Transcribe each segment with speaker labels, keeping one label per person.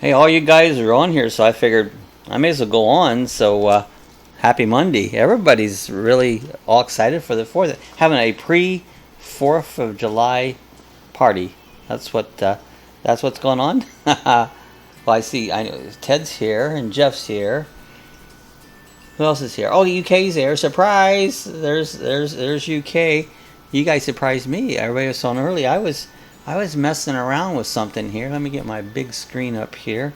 Speaker 1: Hey, all you guys are on here, so I figured I may as well go on. So, happy Monday. Everybody's really all excited for the 4th. Having a pre-4th of July party. That's what's going on. Well, I see. I know Ted's here and Jeff's here. Who else is here? Oh, UK's there. Surprise! There's UK. You guys surprised me. Everybody was on early. I was messing around with something here. Let me get my big screen up here.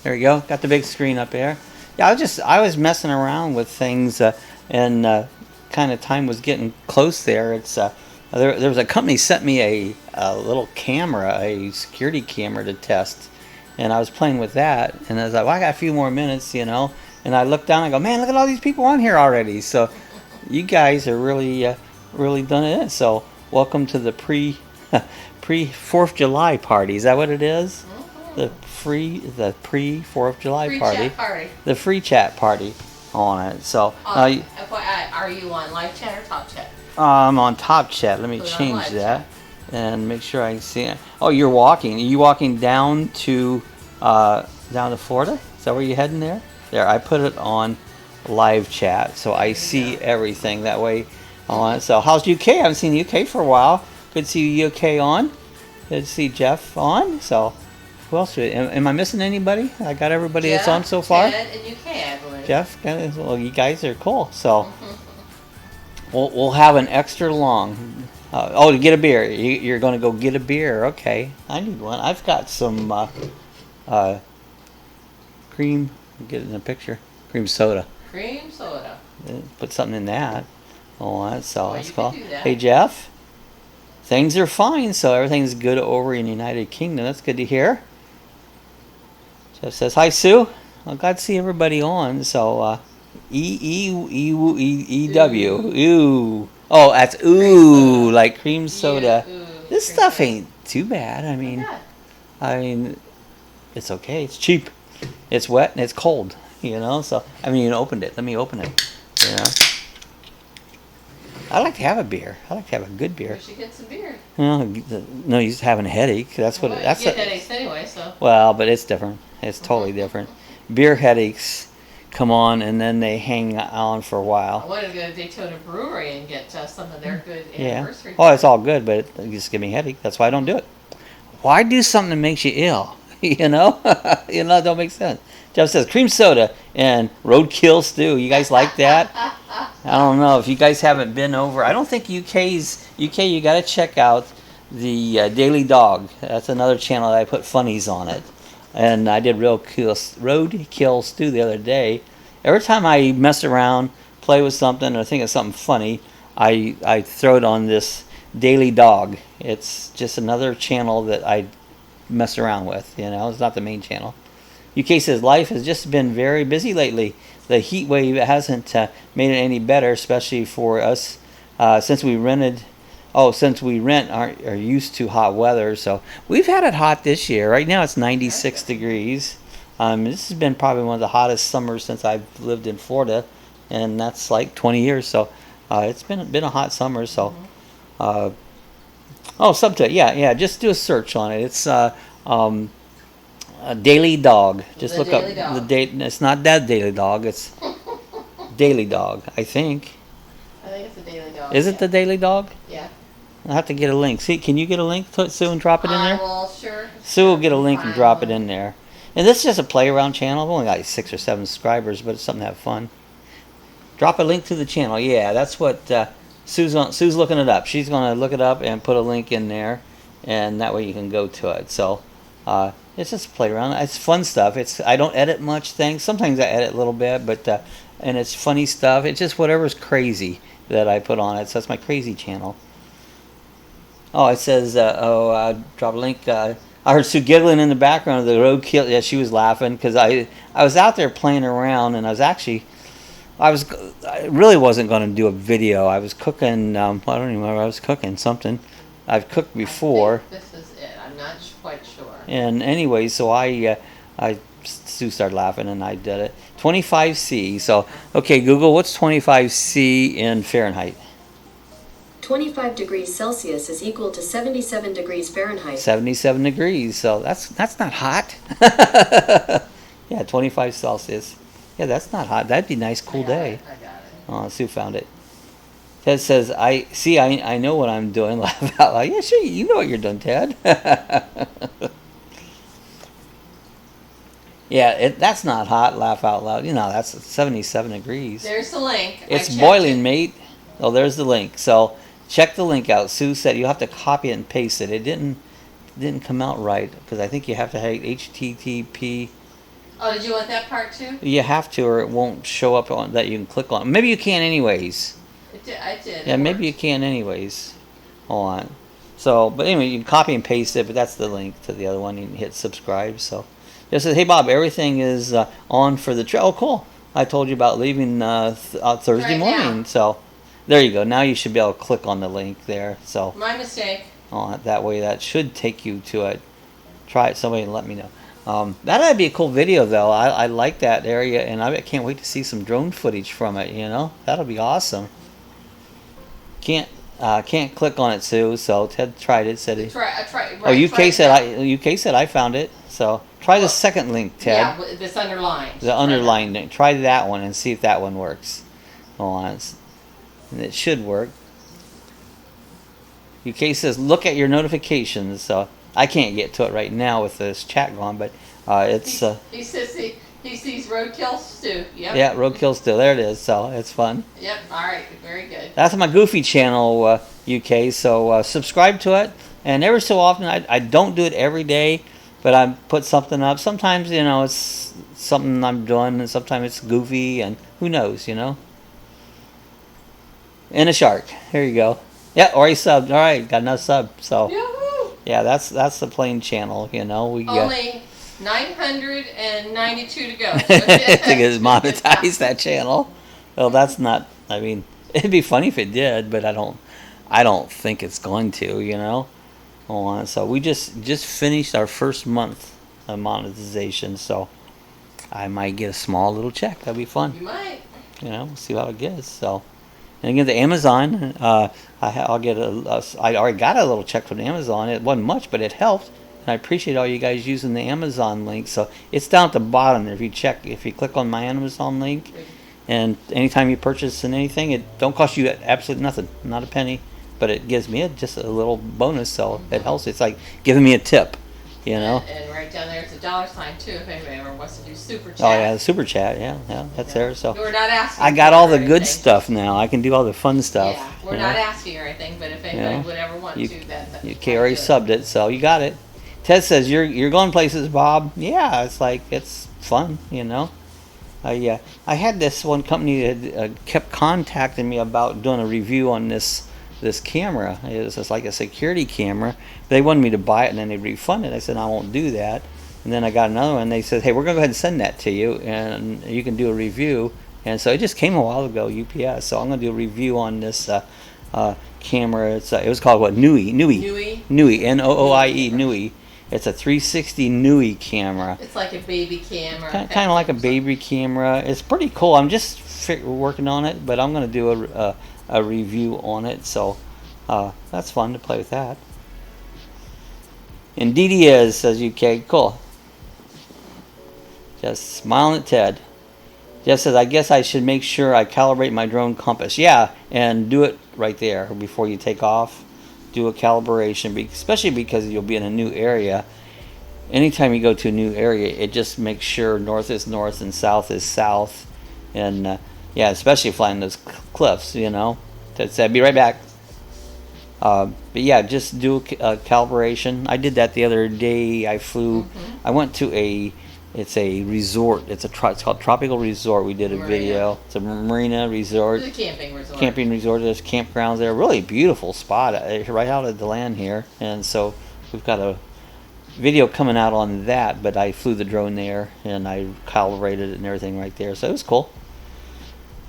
Speaker 1: There we go. Got the big screen up there. Yeah, I was messing around with things, and kind of time was getting close there. It's there was a company sent me a little camera, a security camera to test, and I was playing with that, and I was like, well, I got a few more minutes, you know. And I looked down and I go, man, look at all these people on here already. So you guys are really done it. So welcome to the pre 4th of July party. Is that what it is? Mm-hmm. The pre 4th of July party. The free chat party on it. So
Speaker 2: FYI, are you on live chat or top chat?
Speaker 1: I'm on top chat. Let me change that and make sure I can see it. Oh, you're walking. Are you walking down to Florida? Is that where you're heading there? There, I put it on live chat, so I see everything that way on it. So, how's UK? I haven't seen UK for a while. Good to see UK on. Good to see Jeff on. So, who else? Am I missing anybody? I got everybody that's on so far.
Speaker 2: Ted and UK, I believe.
Speaker 1: Jeff, well, you guys are cool. So, we'll have an extra long. To get a beer. You're going to go get a beer. Okay, I need one. I've got some cream. Get it in a picture. Cream soda.
Speaker 2: Cream soda.
Speaker 1: Put something in that. Oh, that's all. That's cool. Hey, Jeff. Things are fine, so everything's good over in the United Kingdom. That's good to hear. Jeff says, hi, Sue. I'm glad to see everybody on. So, E-W. Ooh. Oh, that's ooh, like cream soda.
Speaker 2: Ooh,
Speaker 1: this stuff ain't too bad. I mean, it's okay. It's cheap. It's wet and it's cold, you know. So I mean, you opened it. Let me open it. You know, I like to have a beer. I like to have a good beer.
Speaker 2: You should get some beer.
Speaker 1: No, he's having a headache. That's what. That's
Speaker 2: you get headaches anyway. So.
Speaker 1: Well, but it's different. It's totally different. Beer headaches come on and then they hang on for a while.
Speaker 2: I wanted to go to Daytona Brewery and get some of their good anniversary.
Speaker 1: Oh, it's all good, but it just gives me a headache. That's why I don't do it. Why do something that makes you ill? You know, it don't make sense. Jeff says cream soda and roadkill stew. You guys like that? I don't know if you guys haven't been over. I don't think UK. You got to check out the Daily Dog. That's another channel that I put funnies on it, and I did roadkill stew the other day. Every time I mess around, play with something, or think of something funny, I throw it on this Daily Dog. It's just another channel that I mess around with, you know. It's not the main channel. UK says life has just been very busy lately. The heat wave hasn't made it any better, especially for us since we rent are used to hot weather. So we've had it hot this year. Right now it's 96 degrees. This has been probably one of the hottest summers since I've lived in Florida, and that's like 20 years. So it's been a hot summer. So. Subtitle. Yeah. Just do a search on it. It's a Daily Dog. Just look up the date. It's not that Daily Dog. It's Daily Dog. I think
Speaker 2: it's a Daily Dog.
Speaker 1: Is it the Daily Dog?
Speaker 2: Yeah.
Speaker 1: I'll have to get a link. See, can you get a link, Sue, and drop it in there?
Speaker 2: Well, sure.
Speaker 1: Sue will get a link and drop it in there. And this is just a play around channel. I've only got like 6 or 7 subscribers, but it's something to have fun. Drop a link to the channel. Yeah, that's what. Sue's looking it up. She's going to look it up and put a link in there, and that way you can go to it. So it's just play around. It's fun stuff. I don't edit much things. Sometimes I edit a little bit, but and it's funny stuff. It's just whatever's crazy that I put on it. So that's my crazy channel. Oh, it says drop a link. I heard Sue giggling in the background of the roadkill. Yeah, she was laughing because I was out there playing around, and I really wasn't going to do a video. I was cooking. I don't even remember. I was cooking something. I've cooked before.
Speaker 2: I think this is it. I'm not quite sure.
Speaker 1: And anyway, so Sue started laughing, and I did it. 25C. So okay, Google, what's 25C in Fahrenheit?
Speaker 3: 25 degrees Celsius is equal to 77 degrees Fahrenheit.
Speaker 1: 77 degrees, so that's not hot. Yeah, 25 Celsius. Yeah, that's not hot. That'd be a nice, cool day.
Speaker 2: I got it.
Speaker 1: Oh, Sue found it. Ted says, I know what I'm doing. Laugh out loud. Yeah, sure, you know what you're doing, Ted. Yeah, that's not hot. Laugh out loud. You know, that's 77 degrees.
Speaker 2: There's the link.
Speaker 1: It's boiling, mate. Oh, there's the link. So check the link out. Sue said you have to copy it and paste it. It didn't come out right because I think you have to have HTTP.
Speaker 2: Oh, did you want that part too?
Speaker 1: You have to, or it won't show up on that you can click on. Maybe you can anyways.
Speaker 2: I did.
Speaker 1: Yeah, maybe you can anyways. Hold on. So, but anyway, you can copy and paste it. But that's the link to the other one. You can hit subscribe. So. Just says, hey Bob, everything is on for the trip. Oh, cool! I told you about leaving Thursday morning.
Speaker 2: Now.
Speaker 1: So there you go. Now you should be able to click on the link there. So
Speaker 2: My mistake.
Speaker 1: that way, that should take you to it. Try it. Somebody let me know. That'd be a cool video, though. I like that area, and I can't wait to see some drone footage from it. You know, that'll be awesome. Can't click on it, Sue. So Ted tried it. Said it.
Speaker 2: I tried.
Speaker 1: Oh, UK said I found it. So try the second link, Ted.
Speaker 2: Yeah, this underlined.
Speaker 1: The underlined link. Try that one and see if that one works. Hold on. It should work. UK says, look at your notifications. So I can't get to it right now with this chat going, but it's...
Speaker 2: he says he sees roadkill stew. Yep.
Speaker 1: Yeah, roadkill stew. There it is. So it's fun.
Speaker 2: Yep. All right. Very good.
Speaker 1: That's my Goofy channel, UK. So subscribe to it. And every so often, I don't do it every day, but I put something up. Sometimes, you know, it's something I'm doing, and sometimes it's goofy, and who knows, you know. And a shark. Here you go. Yeah, already subbed. All right, got another sub. So
Speaker 2: Yahoo!
Speaker 1: yeah, that's the plain channel. You know, we
Speaker 2: Only 992 to go.
Speaker 1: to get monetize that channel. Well, that's not. I mean, it'd be funny if it did, but I don't think it's going to. You know. Hold on. So we just finished our first month of monetization, so I might get a small little check. That'd be fun.
Speaker 2: You might.
Speaker 1: You know, we'll see how it gets. So, and again, the Amazon, I'll get I already got a little check from Amazon. It wasn't much, but it helped, and I appreciate all you guys using the Amazon link. So it's down at the bottom there. If you click on my Amazon link, and anytime you purchase anything, it don't cost you absolutely nothing, not a penny. But it gives me just a little bonus, so it helps. It's like giving me a tip, you know.
Speaker 2: And right down there, it's a $sign too. If anybody ever wants to do super chat.
Speaker 1: Oh yeah, the super chat, yeah, that's there. So
Speaker 2: we're not asking.
Speaker 1: I got all the good
Speaker 2: anything.
Speaker 1: stuff now. I can do all the fun stuff.
Speaker 2: Yeah, we're not asking or anything, but if anybody would ever want to, then
Speaker 1: you already subbed it, so you got it. Ted says you're going places, Bob. Yeah, it's like it's fun, you know. I had this one company that kept contacting me about doing a review on this camera. It was just like a security camera. They wanted me to buy it and then they'd refund it. I said I won't do that. And then I got another one. They said, hey, we're gonna go ahead and send that to you and you can do a review. And so it just came a while ago, UPS. So I'm gonna do a review on this camera. It was called what? Nui, Nooie, Nooie. Nooie. It's a 360 Nooie camera.
Speaker 2: it's like a baby camera.
Speaker 1: Kind of like a baby camera. It's pretty cool. I'm just working on it, but I'm gonna do a review on it, so that's fun to play with that. And DD says UK, cool. Just smiling at Ted. Jeff says, I guess I should make sure I calibrate my drone compass. Yeah, and do it right there before you take off. Do a calibration, especially because you'll be in a new area. Anytime you go to a new area, it just makes sure north is north and south is south. And yeah, especially flying those cliffs, you know. Ted said, be right back. But yeah, just do a calibration. I did that the other day. I flew. I went to it's a resort. It's called Tropical Resort. We did a video. It's a marina resort.
Speaker 2: It's a camping resort.
Speaker 1: Camping resort. There's campgrounds there. Really beautiful spot right out of the land here. And so we've got a video coming out on that. But I flew the drone there and I calibrated it and everything right there. So it was cool.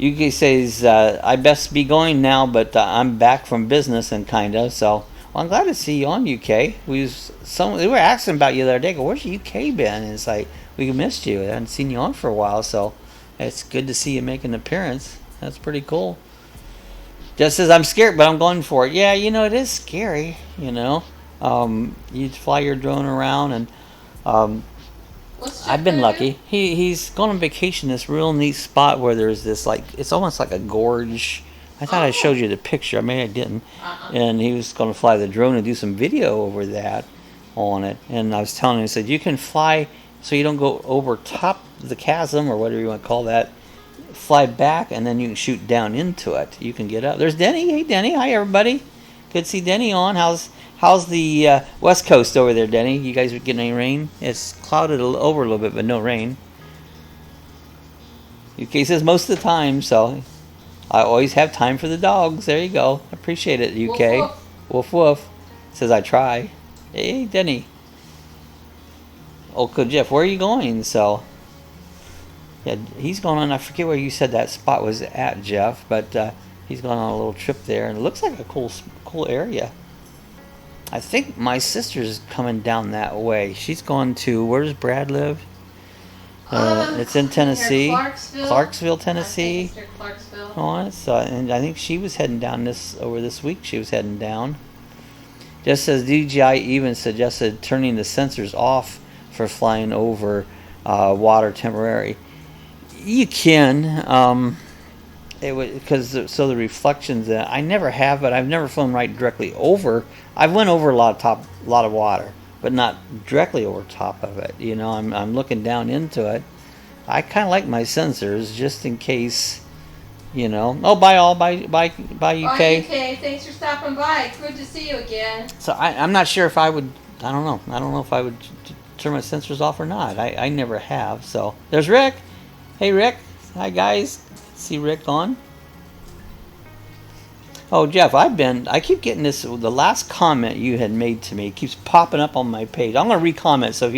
Speaker 1: UK says, I best be going now, but I'm back from business and kinda, so well, I'm glad to see you on UK. They were asking about you the other day, go, where's UK been? And it's like, we missed you. I hadn't seen you on for a while, so it's good to see you make an appearance. That's pretty cool. Just says I'm scared, but I'm going for it. Yeah, it is scary. You fly your drone around, and
Speaker 2: What's
Speaker 1: I've
Speaker 2: Jeff
Speaker 1: been
Speaker 2: gonna
Speaker 1: lucky.
Speaker 2: do?
Speaker 1: He's gone on vacation. This real neat spot where there's this it's almost like a gorge. I thought I showed you the picture. Maybe I didn't. And he was going to fly the drone and do some video over that on it. And I was telling him, I said, you can fly so you don't go over top the chasm or whatever you want to call that. Fly back, and then you can shoot down into it. You can get up. There's Denny. Hey, Denny. Hi, everybody. Good to see Denny on. How's the West Coast over there, Denny? You guys getting any rain? It's clouded over a little bit, but no rain. UK says most of the time, so I always have time for the dogs. There you go. Appreciate it, UK.
Speaker 2: Woof,
Speaker 1: Woof woof. Says I try. Hey, Denny. Uncle Jeff, where are you going? So, yeah, he's going on. I forget where you said that spot was at, Jeff, but he's going on a little trip there, and it looks like a cool area. I think my sister's coming down that way. She's going to, where does Brad live? It's in Tennessee. Clarksville, Tennessee.
Speaker 2: I think it's near Clarksville.
Speaker 1: On it. So, and I think she was heading down over this week. She was heading down. Just as DJI even suggested turning the sensors off for flying over water temporary. You can. It would, because so the reflections. I never have, but I've never flown right directly over. I've went over a lot of water, but not directly over top of it. I'm looking down into it. I kind of like my sensors just in case. Oh, bye all, bye UK.
Speaker 2: Bye UK. Thanks for stopping by. Good to see you again.
Speaker 1: So I'm not sure if I would. I don't know if I would turn my sensors off or not. I never have. So there's Rick. Hey Rick. Hi guys. See Rick on. Oh Jeff, I keep getting this. The last comment you had made to me keeps popping up on my page. I'm gonna re-comment. So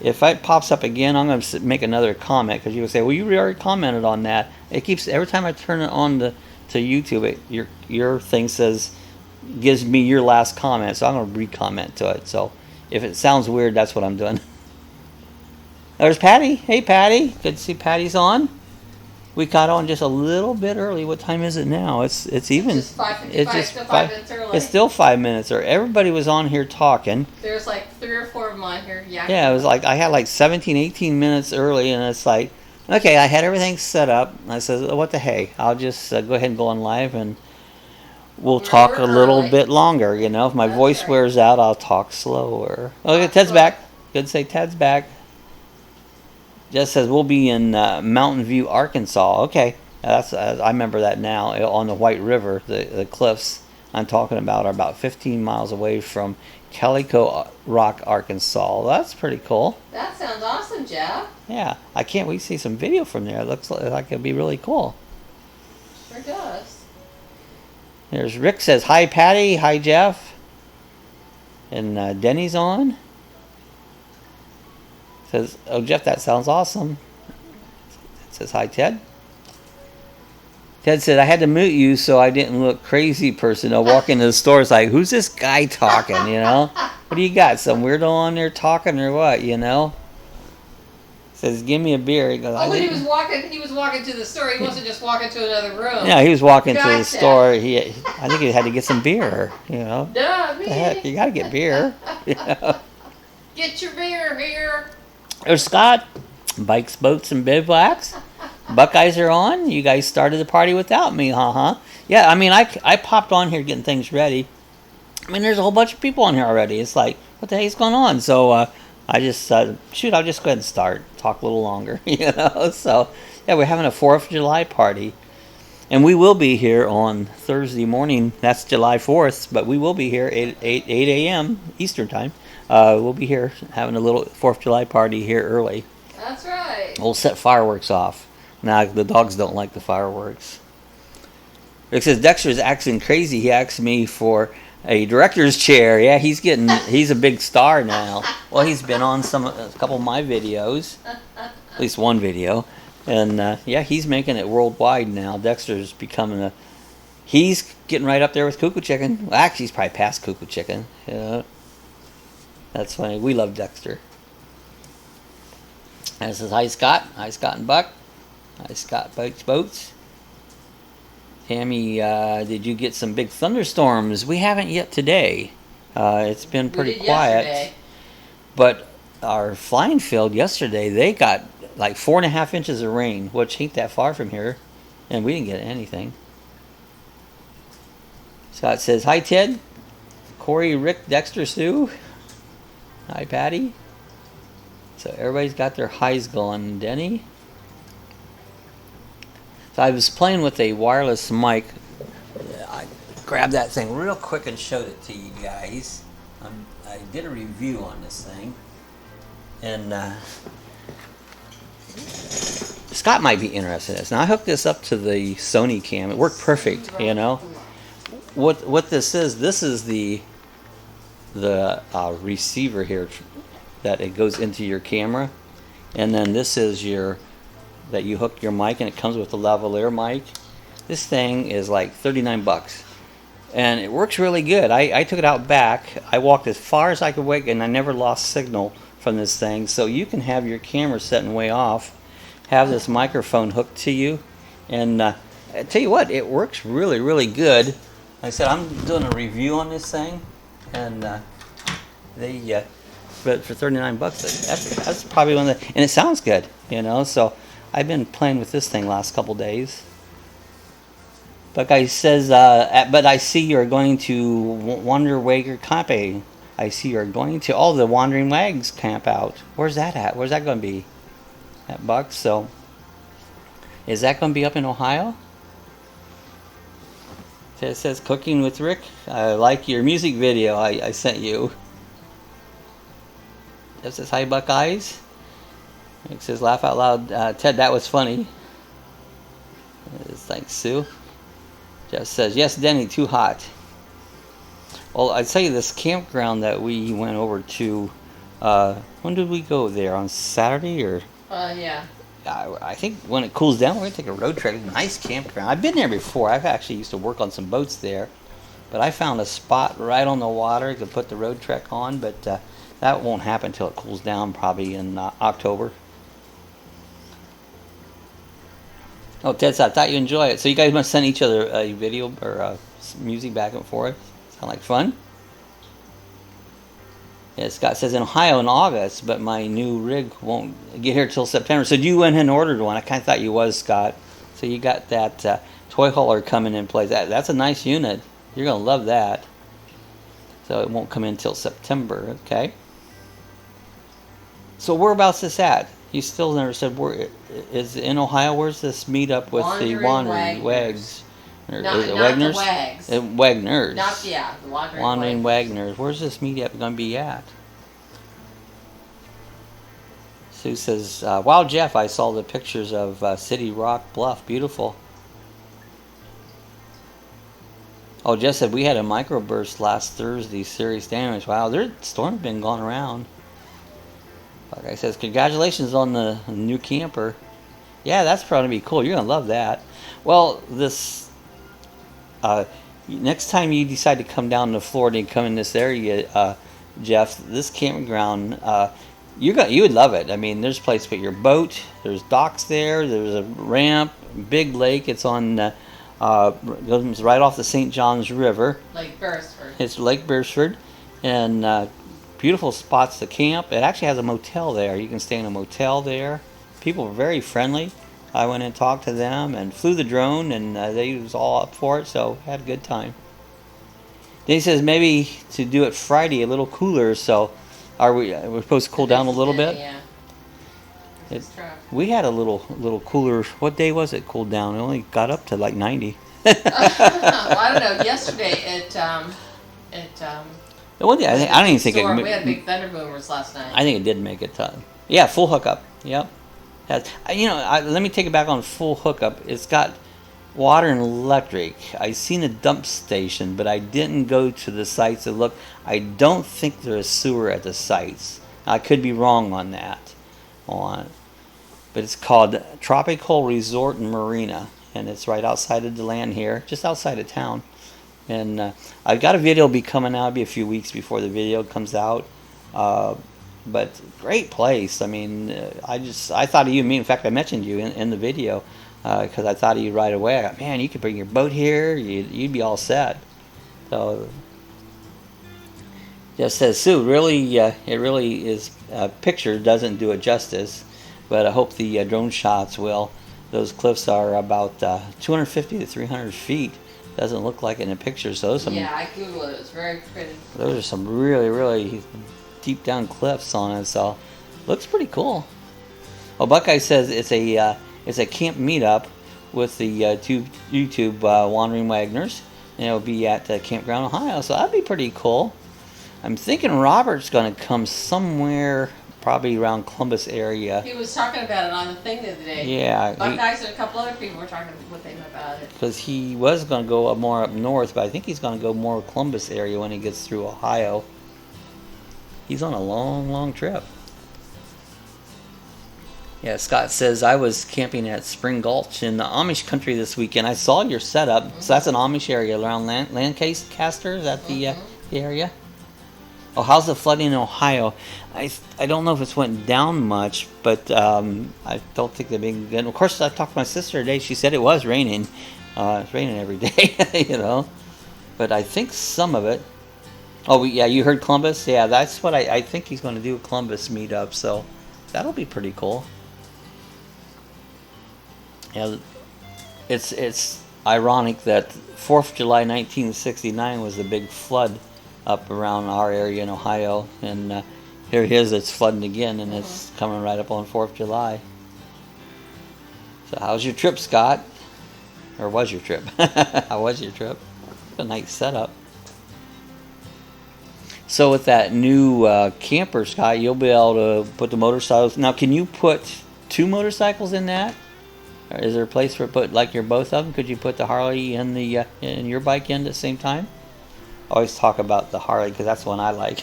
Speaker 1: if it pops up again, I'm gonna make another comment because you would say, well, you already commented on that. It keeps every time I turn it on to YouTube, your thing gives me your last comment. So I'm gonna re-comment to it. So if it sounds weird, that's what I'm doing. There's Patty. Hey Patty, good to see Patty's on. We got on just a little bit early. What time is it now? It's even.
Speaker 2: It's just 5:55. Still 5 minutes early.
Speaker 1: It's still 5 minutes early. Everybody was on here talking.
Speaker 2: There's like 3 or 4 of them on here.
Speaker 1: Yeah, it was like I had like 17, 18 minutes early, and it's like, okay, I had everything set up. I said, what the hey? I'll just go ahead and go on live, and we'll talk a little bit longer. If my voice wears out, I'll talk slower. Okay, Ted's back. Good to say Ted's back. Just says we'll be in Mountain View, Arkansas. Okay, I remember that now. On the White River, the cliffs I'm talking about are about 15 miles away from Calico Rock, Arkansas. That's pretty cool.
Speaker 2: That sounds awesome, Jeff.
Speaker 1: Yeah, I can't wait to see some video from there. It looks like it'll be really cool.
Speaker 2: Sure does.
Speaker 1: There's Rick says hi Patty, hi Jeff, and Denny's on. Says, oh Jeff, that sounds awesome. Says hi Ted. Ted said I had to mute you so I didn't look crazy person. I walk into the store, it's like, who's this guy talking? What do you got? Some weirdo on there talking or what? Says give me a beer. He goes,
Speaker 2: when he was walking to the store. He wasn't just walking to another room.
Speaker 1: Yeah, he was walking to the store. I think he had to get some beer.
Speaker 2: Duh, me.
Speaker 1: The heck, you gotta get beer.
Speaker 2: Get your beer here.
Speaker 1: There's Scott. Bikes, boats, and bivouacs. Buckeyes are on. You guys started the party without me, huh? Yeah, I popped on here getting things ready. There's a whole bunch of people on here already. It's like, what the heck's going on? So I just I'll just go ahead and start. Talk a little longer, So yeah, we're having a 4th of July party, and we will be here on Thursday morning. That's July 4th, but we will be here 8 a.m. Eastern time. We'll be here having a little 4th of July party here early.
Speaker 2: That's right.
Speaker 1: We'll set fireworks off. Now, the dogs don't like the fireworks. Rick says, Dexter's acting crazy. He asked me for a director's chair. Yeah, he's a big star now. Well, he's been on a couple of my videos. At least one video. And, yeah, he's making it worldwide now. Dexter's becoming he's getting right up there with Cuckoo Chicken. Well, actually, he's probably past Cuckoo Chicken. That's funny. We love Dexter. And it says, hi, Scott. Hi, Scott and Buck. Hi, Scott Boats. Tammy, did you get some big thunderstorms? We haven't yet today. It's been pretty
Speaker 2: we did
Speaker 1: quiet.
Speaker 2: Yesterday.
Speaker 1: But our flying field yesterday, they got like 4.5 inches of rain, which ain't that far from here, and we didn't get anything. Scott says, "Hi Ted, Corey, Rick, Dexter, Sue. Hi Patty." So everybody's got their highs going. Denny. So I was playing with a wireless mic. I grabbed that thing real quick and showed it to you guys. I did a review on this thing, and Scott might be interested in this. Now I hooked this up to the Sony cam. It worked perfect, you know. What this is the receiver here that it goes into your camera, and then this is your that you hook your mic, and it comes with the lavalier mic. This thing is like $39, and it works really good. I took it out back. I walked as far as I could walk, and I never lost signal from this thing. So you can have your camera setting way off, have this microphone hooked to you, and I tell you what, it works really, really good. Like I said, I'm doing a review on this thing, and but for $39, that's probably one of the, and it sounds good, you know. So I've been playing with this thing last couple days. But guy says, but I see you're going to Wanderwager Camp. I see you're going to all the Wandering Wags camp out. Where's that at? Where's that going to be? At Bucks. So is that going to be up in Ohio? It says cooking with Rick. I like your music video I sent you. It says hi Buckeyes. It says laugh out loud. Ted, that was funny. Thanks Sue. Jeff says yes Denny, too hot. Well, I'd tell you this campground that we went over to. When did we go there? On Saturday or?
Speaker 2: Yeah.
Speaker 1: I think when it cools down, we're going to take a road trip. Nice campground. I've been there before. I've actually used to work on some boats there. But I found a spot right on the water to put the road trek on. But that won't happen until it cools down, probably in October. Oh, Ted said, I thought you enjoyed it. So you guys must send each other a video or music back and forth. Sound like fun? Yeah, Scott says in Ohio in August, but my new rig won't get here till September. So you went and ordered one. I kind of thought you was, Scott. So you got that toy hauler coming in place. That's a nice unit. You're going to love that. So it won't come in till September, okay? So whereabouts is that? You still never said where is in Ohio. Where's this meetup with the Wandering Wags? Or
Speaker 2: Not,
Speaker 1: is it
Speaker 2: not
Speaker 1: Wagners?
Speaker 2: the Wags.
Speaker 1: Wagners.
Speaker 2: Not, yeah, the
Speaker 1: Wandering Wagners. Where's this meetup going to be at? Sue says, wow, Jeff, I saw the pictures of City Rock Bluff. Beautiful. Oh, Jeff said, we had a microburst last Thursday. Serious damage. Wow, their storm's been going around. Like I says, congratulations on the new camper. Yeah, that's probably be cool. You're going to love that. Well, this... next time you decide to come down to Florida and come in this area, Jeff, this campground, you would love it. I mean, there's a place to put your boat. There's docks there. There's a ramp, big lake. It's on goes right off the St. Johns River.
Speaker 2: Lake Beresford.
Speaker 1: It's Lake Beresford, and beautiful spots to camp. It actually has a motel there. You can stay in a motel there. People are very friendly. I went and talked to them and flew the drone, and they was all up for it, so had a good time. Then he says maybe to do it Friday a little cooler, so we're supposed to cool down a little bit?
Speaker 2: Yeah.
Speaker 1: We had a little cooler. What day was it cooled down? It only got up to like 90.
Speaker 2: Well, I don't know. Yesterday
Speaker 1: The one day, I don't even think
Speaker 2: storm. We had big thunder boomers last night.
Speaker 1: I think it did make it tough. Yeah, full hookup. Yep. Let me take it back on full hookup. It's got water and electric. I seen a dump station, but I didn't go to the sites to look. I don't think there's a sewer at the sites. I could be wrong on that. But it's called Tropical Resort and Marina, and it's right outside of DeLand here, just outside of town. And I've got a video will be coming out. It'll be a few weeks before the video comes out. But great place. I mean, I thought of you. In fact, I mentioned you in the video. because I thought of you right away. I got, man, you could bring your boat here. You'd be all set. So just says, Sue, really, it really is, picture doesn't do it justice, but I hope the drone shots will. Those cliffs are about 250 to 300 feet. Doesn't look like it in a picture. So those
Speaker 2: Yeah, I Googled it. It's very pretty.
Speaker 1: Those are some really, really deep down cliffs on it. So looks pretty cool. Well, Buckeye says it's a camp meetup with the two YouTube Wandering Wagners, and it'll be at Campground Ohio. So that'd be pretty cool. I'm thinking Robert's going to come somewhere probably around Columbus area.
Speaker 2: He was talking about it on the thing the other day.
Speaker 1: Yeah.
Speaker 2: Buckeyes and a couple other people were talking with him about it.
Speaker 1: Because he was going to go more up north, but I think he's going to go more Columbus area when he gets through Ohio. He's on a long, long trip. Yeah, Scott says, I was camping at Spring Gulch in the Amish country this weekend. I saw your setup. Mm-hmm. So that's an Amish area around Lancaster. Is that the area? Oh, how's the flooding in Ohio? I don't know if it's went down much, but I don't think they're being good. Of course, I talked to my sister today. She said it was raining. It's raining every day, you know. But I think some of it. Oh, yeah, you heard Columbus? Yeah, that's what I think he's going to do, a Columbus meetup. So that'll be pretty cool. Yeah, it's ironic that 4th of July 1969 was the big flood up around our area in Ohio, and here it is, it's flooding again, and it's coming right up on 4th of July. So how's your trip, Scott? Or was your trip? How was your trip? A nice setup. So with that new camper, Scott, you'll be able to put the motorcycles. Now, can you put 2 motorcycles in that? Or is there a place for put like your both of them? Could you put the Harley and the in your bike in at the same time? I always talk about the Harley because that's one I like.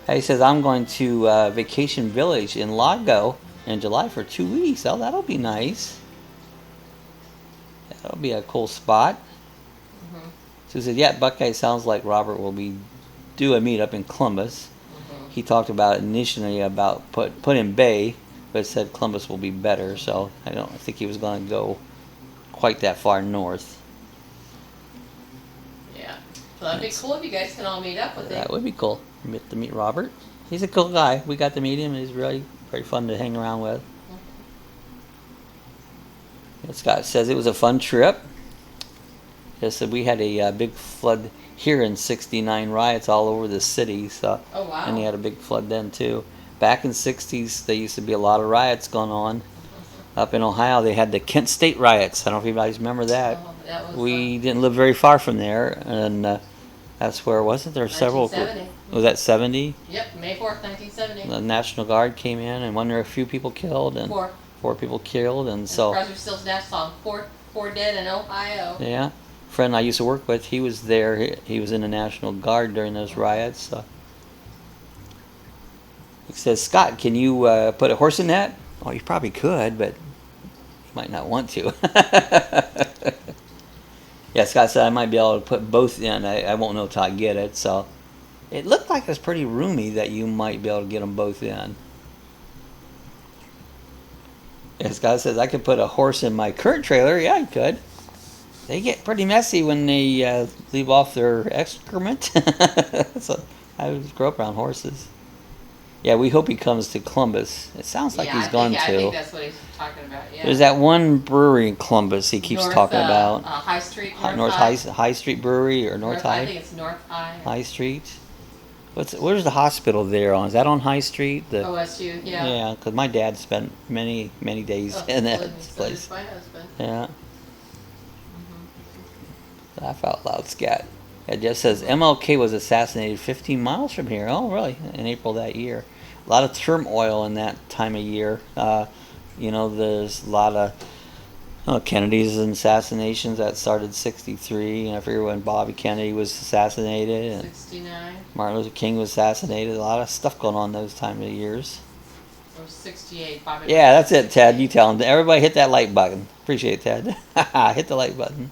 Speaker 1: He says, I'm going to Vacation Village in Lago in July for 2 weeks. Oh, that'll be nice. That'll be a cool spot. Mm-hmm. So he said, yeah, Buckeye sounds like Robert will be do a meetup in Columbus. Mm-hmm. He talked about initially about put in Bay, but said Columbus will be better. So I don't think he was going to go quite that far north.
Speaker 2: So that'd be cool if you guys can all meet up with him.
Speaker 1: That would be cool. Get to meet Robert. He's a cool guy. We got to meet him. He's really very fun to hang around with. Mm-hmm. Scott says it was a fun trip. He said we had a big flood here in '69. Riots all over the city. So,
Speaker 2: oh wow!
Speaker 1: And he had a big flood then too. Back in the '60s, there used to be a lot of riots going on. Up in Ohio, they had the Kent State riots. I don't know if you guys remember that.
Speaker 2: Oh, that was
Speaker 1: we didn't live very far from there, and that's where, wasn't there several?
Speaker 2: 1970.
Speaker 1: Was that 70?
Speaker 2: Yep, May 4th, 1970.
Speaker 1: The National Guard came in, and wasn't there a few people killed? And 4 people killed, and so.
Speaker 2: Crosby, Stills, Nash song, four dead in Ohio.
Speaker 1: Yeah, a friend I used to work with, he was there. He was in the National Guard during those riots. So. He says, Scott, can you put a horse in that? Oh, you probably could, but you might not want to. Yeah, Scott said I might be able to put both in. I won't know till I get it. So it looked like it was pretty roomy that you might be able to get them both in. Yeah, Scott says I could put a horse in my current trailer. Yeah, I could. They get pretty messy when they leave off their excrement. So I grew up around horses. Yeah, we hope he comes to Columbus. It sounds like he's gone to.
Speaker 2: I think that's what he's talking about, yeah.
Speaker 1: There's that one brewery in Columbus he keeps talking about.
Speaker 2: High Street,
Speaker 1: North High Street Brewery or North High?
Speaker 2: I think it's North High.
Speaker 1: High Street. Where's the hospital there on? Is that on High Street?
Speaker 2: OSU, yeah.
Speaker 1: Yeah, because my dad spent many days in that place.
Speaker 2: So my husband.
Speaker 1: Yeah. Mm-hmm. Laugh out loud, Scat. It just says MLK was assassinated 15 miles from here. Oh, really? In April that year. A lot of turmoil in that time of year. There's a lot of Kennedy's assassinations that started '63. I forget when Bobby Kennedy was assassinated. And
Speaker 2: '69.
Speaker 1: Martin Luther King was assassinated. A lot of stuff going on those time of years.
Speaker 2: Or '68. Bobby.
Speaker 1: Yeah, that's it, Ted. You tell him. Everybody hit that like button. Appreciate it, Ted. Hit the like button.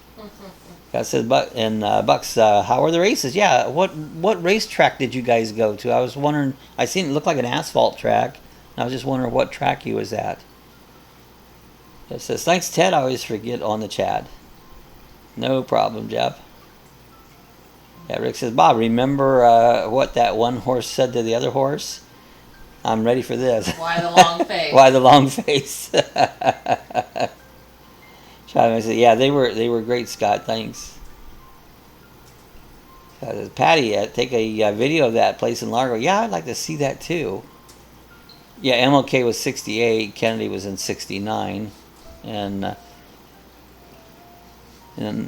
Speaker 1: I said, Bucks, how are the races? Yeah, what racetrack did you guys go to? I was wondering. I seen it looked like an asphalt track. I was just wondering what track he was at. It says, thanks, Ted. I always forget on the chat. No problem, Jeff. Yeah, Rick says, Bob, remember what that one horse said to the other horse? I'm ready for this.
Speaker 2: Why the long face?
Speaker 1: Why the long face? Travis said, yeah, they were great, Scott. Thanks. Patty, take a video of that place in Largo. Yeah, I'd like to see that too. Yeah, MLK was 68. Kennedy was in 69. And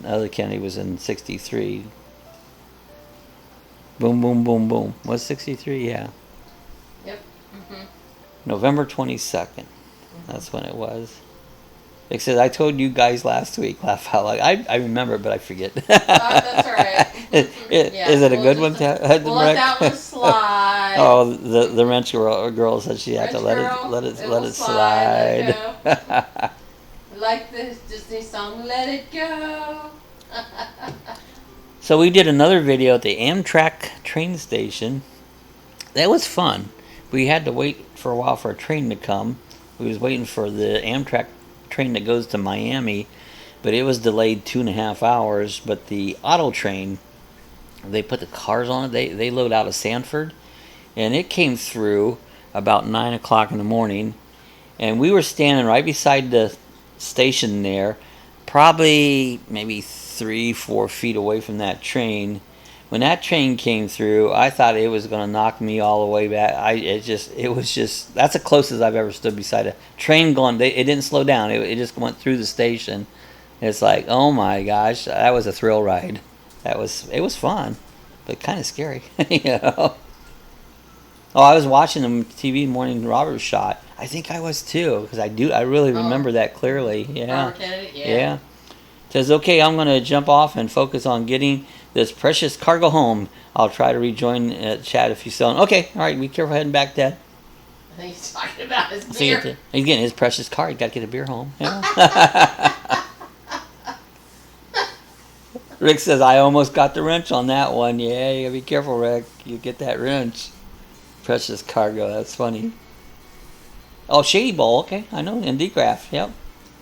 Speaker 1: other Kennedy was in 63. Boom, boom, boom, boom. Was 63? Yeah.
Speaker 2: Yep. Mm-hmm.
Speaker 1: November 22nd. That's when it was. It says, I told you guys last week. Laugh out loud. I remember, but I forget.
Speaker 2: That's all right.
Speaker 1: Is it a good one?
Speaker 2: We'll let that one slide.
Speaker 1: Oh, the wrench girl said she had to let it slide.
Speaker 2: Like the Disney song, Let It Go.
Speaker 1: So we did another video at the Amtrak train station. That was fun. We had to wait for a while for a train to come. We was waiting for the Amtrak train that goes to Miami, but it was delayed 2.5 hours. But the auto train, they put the cars on it. They load out of Sanford, and it came through about 9 o'clock in the morning, and we were standing right beside the station there, probably maybe 3-4 feet away from that train. When that train came through, I thought it was going to knock me all the way back. It was just that's the closest I've ever stood beside a train going. It didn't slow down. It just went through the station. It's like, oh my gosh, that was a thrill ride. It was fun, but kind of scary, you know. Oh, I was watching the TV morning Robert shot. I think I was too, because I really remember that clearly. Yeah.
Speaker 2: Robert Kennedy?
Speaker 1: Yeah. Says, okay, I'm going to jump off and focus on getting this precious cargo home. I'll try to rejoin chat if you still. Okay, all right, be careful heading back, Dad.
Speaker 2: I think he's talking about his beer.
Speaker 1: He's getting his precious car. He's got to get a beer home. Yeah. Rick says, I almost got the wrench on that one. Yeah, you got to be careful, Rick. You get that wrench. Precious cargo, that's funny. Oh, Shady Bowl, okay, I know, in DeGraff, yep.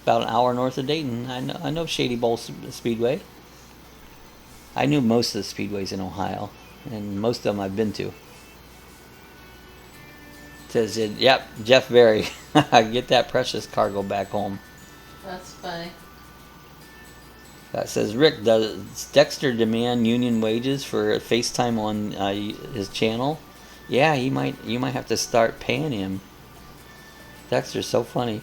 Speaker 1: About an hour north of Dayton. I know Shady Bowl Speedway. I knew most of the speedways in Ohio, and most of them I've been to. It says, yep, Jeff Berry. Get that precious cargo back home.
Speaker 2: That's funny.
Speaker 1: That says, Rick, does Dexter demand union wages for FaceTime on his channel? Yeah, you might have to start paying him. Dexter's so funny.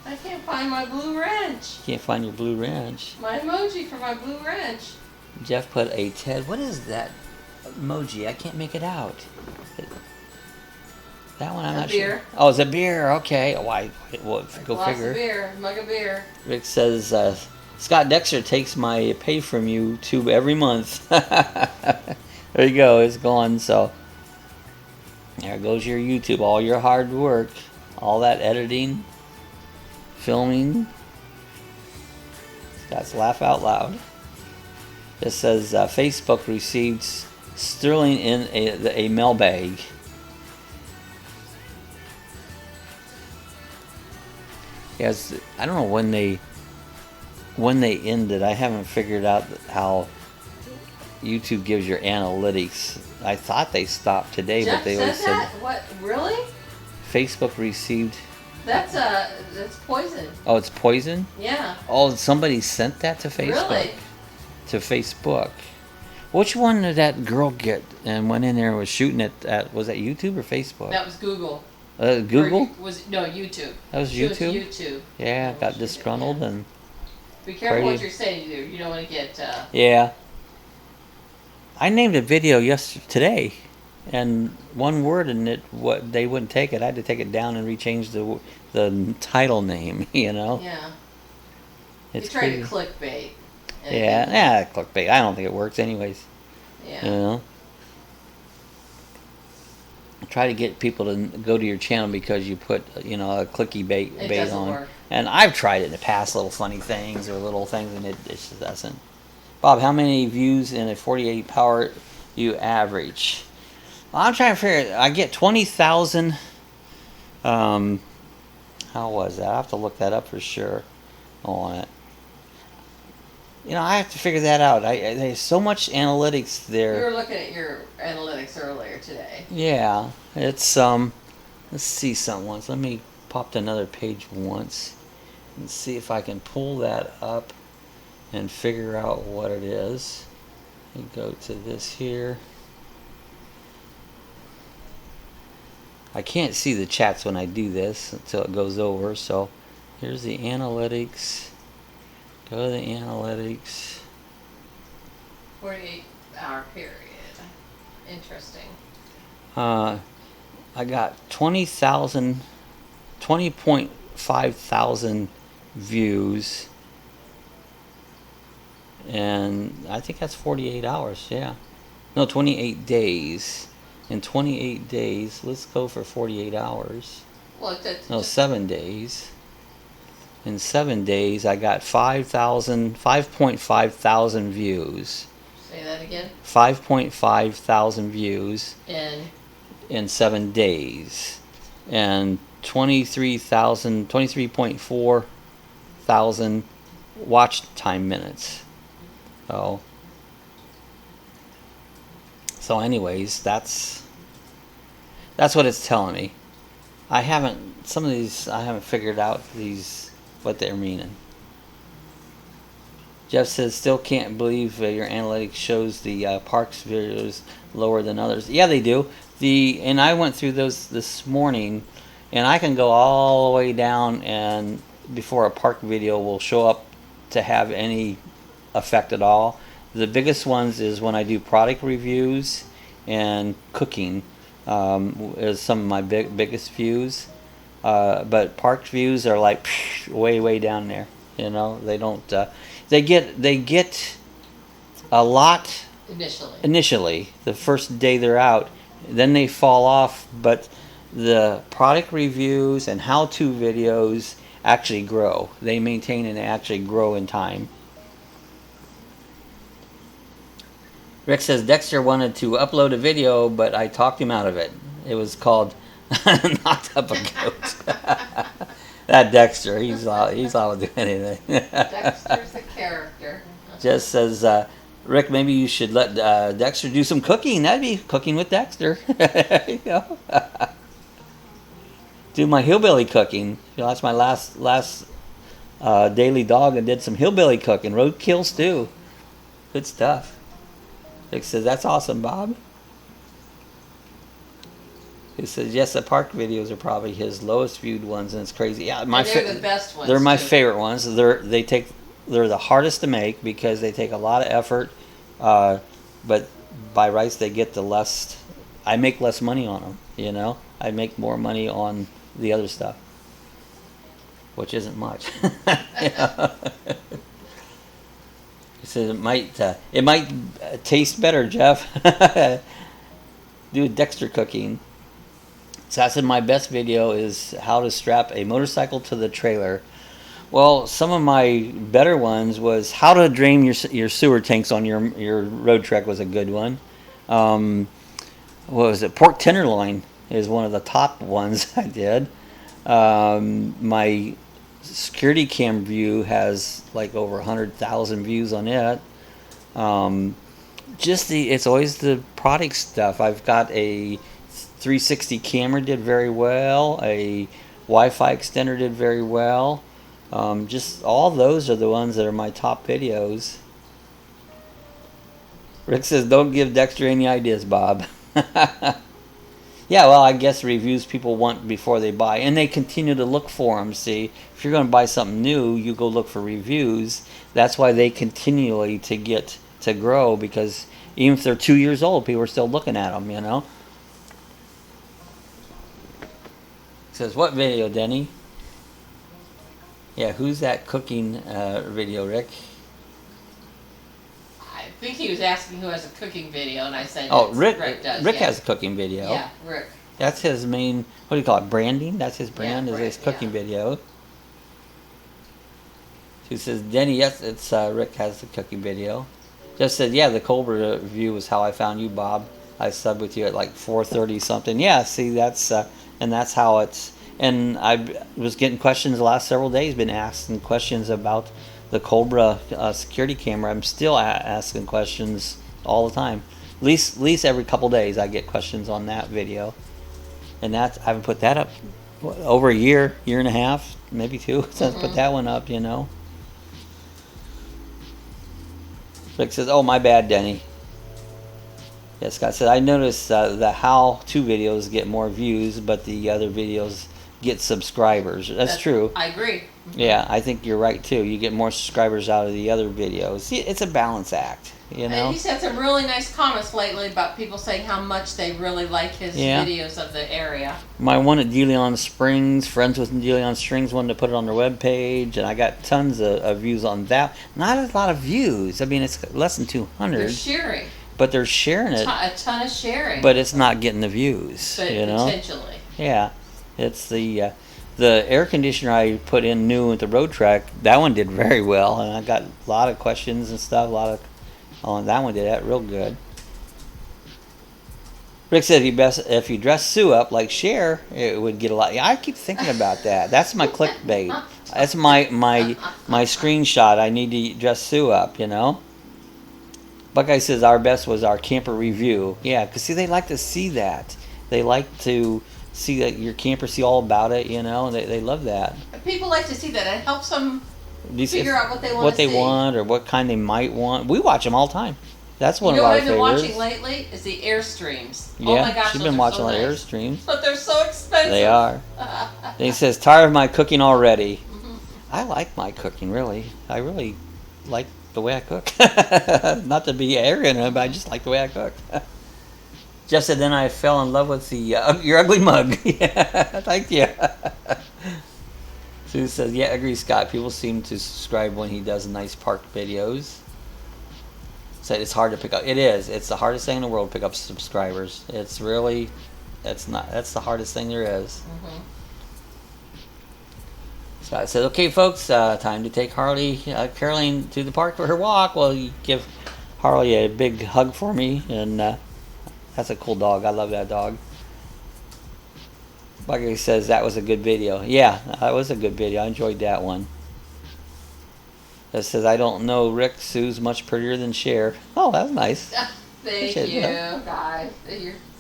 Speaker 2: I can't find my blue wrench.
Speaker 1: Can't find your blue wrench.
Speaker 2: My emoji for my blue wrench.
Speaker 1: Jeff put a Ted. What is that emoji? I can't make it out. That one I'm not
Speaker 2: beer.
Speaker 1: sure. Oh, it's a beer. Okay. Why? Well, go
Speaker 2: Glass
Speaker 1: figure.
Speaker 2: Of beer. Mug of beer.
Speaker 1: Rick says, Scott Dexter takes my pay from you tube every month. There you go. It's gone. So there goes your YouTube. All your hard work. All that editing. Filming. Scott's laugh out loud. It says Facebook received sterling in a mail bag. Yes, I don't know when they ended. I haven't figured out how YouTube gives your analytics. I thought they stopped today,
Speaker 2: Jeff
Speaker 1: but they
Speaker 2: said
Speaker 1: always
Speaker 2: that?
Speaker 1: said
Speaker 2: What? Really?
Speaker 1: Facebook received.
Speaker 2: That's poison.
Speaker 1: Oh, it's poison?
Speaker 2: Yeah.
Speaker 1: Oh, somebody sent that to Facebook.
Speaker 2: Really?
Speaker 1: To Facebook. Which one did that girl get and went in there and was shooting it at? Was that YouTube or Facebook?
Speaker 2: That was Google.
Speaker 1: Google?
Speaker 2: YouTube.
Speaker 1: That was
Speaker 2: She
Speaker 1: YouTube?
Speaker 2: Was YouTube.
Speaker 1: Yeah, got disgruntled and.
Speaker 2: Be careful
Speaker 1: crazy.
Speaker 2: what you're saying. You don't want to get.
Speaker 1: Yeah. I named a video today, and one word in it, they wouldn't take it. I had to take it down and rechange the title name. You know.
Speaker 2: Yeah.
Speaker 1: It's
Speaker 2: you try
Speaker 1: crazy.
Speaker 2: to clickbait.
Speaker 1: Yeah, clickbait. I don't think it works anyways.
Speaker 2: Yeah.
Speaker 1: You know. Try to get people to go to your channel because you put, a clicky bait on.
Speaker 2: Work.
Speaker 1: And I've tried it in the past, little funny things or little things, and it just doesn't. Bob, how many views in a 48 power you average? Well, I'm trying to figure it. I get 20,000. How was that? I have to look that up for sure on it. You know, I have to figure that out. There's so much analytics there.
Speaker 2: You were looking at your analytics earlier today.
Speaker 1: Yeah, it's let's see something once. Let me pop to another page once and see if I can pull that up and figure out what it is. And go to this here. I can't see the chats when I do this until it goes over. So here's the analytics. Go to the analytics.
Speaker 2: 48-hour period. Interesting.
Speaker 1: I got 20.5 thousand views, and I think that's 48 hours. Yeah, no, 28 days. In 28 days, let's go for 48 hours.
Speaker 2: Well, that's
Speaker 1: No, 7 days. In 7 days, I got 5.5 thousand views.
Speaker 2: say that again.
Speaker 1: 5.5 thousand views
Speaker 2: In
Speaker 1: in 7 days, and 23.4 thousand watch time minutes. So anyways, that's what it's telling me. Some of these I haven't figured out what they're meaning. Jeff says, still can't believe your analytics shows the parks videos lower than others. Yeah, they do. And I went through those this morning, and I can go all the way down, and before a park video will show up to have any effect at all. The biggest ones is when I do product reviews and cooking, is some of my biggest views. But park views are like way down there. You know, they don't. They get a lot initially the first day they're out, then they fall off. But the product reviews and how-to videos actually grow. They maintain and they actually grow in time. Rick says Dexter wanted to upload a video, but I talked him out of it. It was called "Knocked Up a Goat." That Dexter, he's allowed to do anything.
Speaker 2: Dexter's a character.
Speaker 1: Just says, Rick, maybe you should let Dexter do some cooking. That'd be cooking with Dexter. There you go. Do my hillbilly cooking. You know, that's my last daily dog, and did some hillbilly cooking, roadkill stew. Good stuff. Rick says, that's awesome, Bob. He says, yes, the park videos are probably his lowest viewed ones, and it's crazy. Yeah,
Speaker 2: they're the best ones.
Speaker 1: They're my
Speaker 2: too.
Speaker 1: favorite ones. They're the hardest to make because they take a lot of effort, but by rights they get the less. I make less money on them. You know, I make more money on the other stuff, which isn't much. He says it might taste better, Jeff. Do Dexter cooking. So I said my best video is how to strap a motorcycle to the trailer. Well, some of my better ones was how to drain your sewer tanks on your road trek was a good one. What was it? Pork tenderloin is one of the top ones I did. My security cam view has like over 100,000 views on it. It's always the product stuff. I've got a 360 camera did very well. A Wi-Fi extender did very well. Just all those are the ones that are my top videos. Rick says, don't give Dexter any ideas, Bob. Yeah, well, I guess reviews people want before they buy, and they continue to look for them. See, if you're going to buy something new, you go look for reviews. That's why they continually to grow, because even if they're 2 years old, people are still looking at them, you know. Says, what video, Denny? Yeah, who's that cooking video, Rick?
Speaker 2: I think he was asking who has a cooking video, and I said,
Speaker 1: Rick
Speaker 2: does.
Speaker 1: Rick has a cooking video.
Speaker 2: Yeah, Rick.
Speaker 1: That's his main, what do you call it, branding? That's his brand, is his cooking video. She says, Denny, yes, it's Rick has the cooking video. Just said, yeah, the Cobra review was how I found you, Bob. I subbed with you at like 4:30 something. Yeah, see, that's and that's how it's. And I was getting questions the last several days, been asking questions about the Cobra security camera. I'm still asking questions all the time. At least every couple days I get questions on that video. And that's, I haven't put that up over a year and a half, maybe 2 since I put that one up, you know. Rick says, oh, my bad, Denny. Yeah, Scott said, I noticed the how-to videos get more views, but the other videos get subscribers. That's true.
Speaker 2: I agree.
Speaker 1: Yeah, I think you're right, too. You get more subscribers out of the other videos. See, it's a balance act, you know?
Speaker 2: And he's had some really nice comments lately about people saying how much they really like his videos of the area.
Speaker 1: My one at DeLeon Springs, friends with DeLeon Springs, wanted to put it on their webpage, and I got tons of views on that. Not a lot of views. I mean, it's less than 200.
Speaker 2: They're sharing.
Speaker 1: But they're sharing it.
Speaker 2: A ton of sharing.
Speaker 1: But it's not getting the views,
Speaker 2: but
Speaker 1: you know?
Speaker 2: Potentially.
Speaker 1: Yeah. It's the air conditioner I put in new at the road track. That one did very well, and I got a lot of questions and stuff. That one did that real good. Rick said if you dress Sue up like Cher, it would get a lot. Yeah, I keep thinking about that. That's my clickbait. That's my screenshot. I need to dress Sue up, you know. Buckeye says our best was our camper review. Yeah, because see, they like to see that. They like to see that your camper, see all about it, you know, and they love that.
Speaker 2: People like to see that. It helps them figure out what they want to see.
Speaker 1: What they want or what kind they might want. We watch them all the time. That's one of our favorites.
Speaker 2: You know what I've been watching lately is the Airstreams.
Speaker 1: Yeah,
Speaker 2: oh my gosh,
Speaker 1: she's been watching
Speaker 2: so
Speaker 1: a lot of
Speaker 2: nice.
Speaker 1: Airstreams.
Speaker 2: But they're so expensive.
Speaker 1: They are. And he says, tired of my cooking already. I like my cooking, really. I really like the way I cook. Not to be arrogant, but I just like the way I cook. Jeff said, then I fell in love with your ugly mug. Yeah, thank you. Sue says, yeah, agree, Scott. People seem to subscribe when he does nice park videos. Said it's hard to pick up. It is. It's the hardest thing in the world to pick up subscribers. It's really, that's the hardest thing there is. Scott said, okay, folks, time to take Caroline to the park for her walk. Well, you give Harley a big hug for me, and that's a cool dog. I love that dog. Bucky says that was a good video. Yeah, that was a good video. I enjoyed that one. That says, I don't know, Rick, Sue's much prettier than Cher. Oh, that's nice.
Speaker 2: Thank you, guys.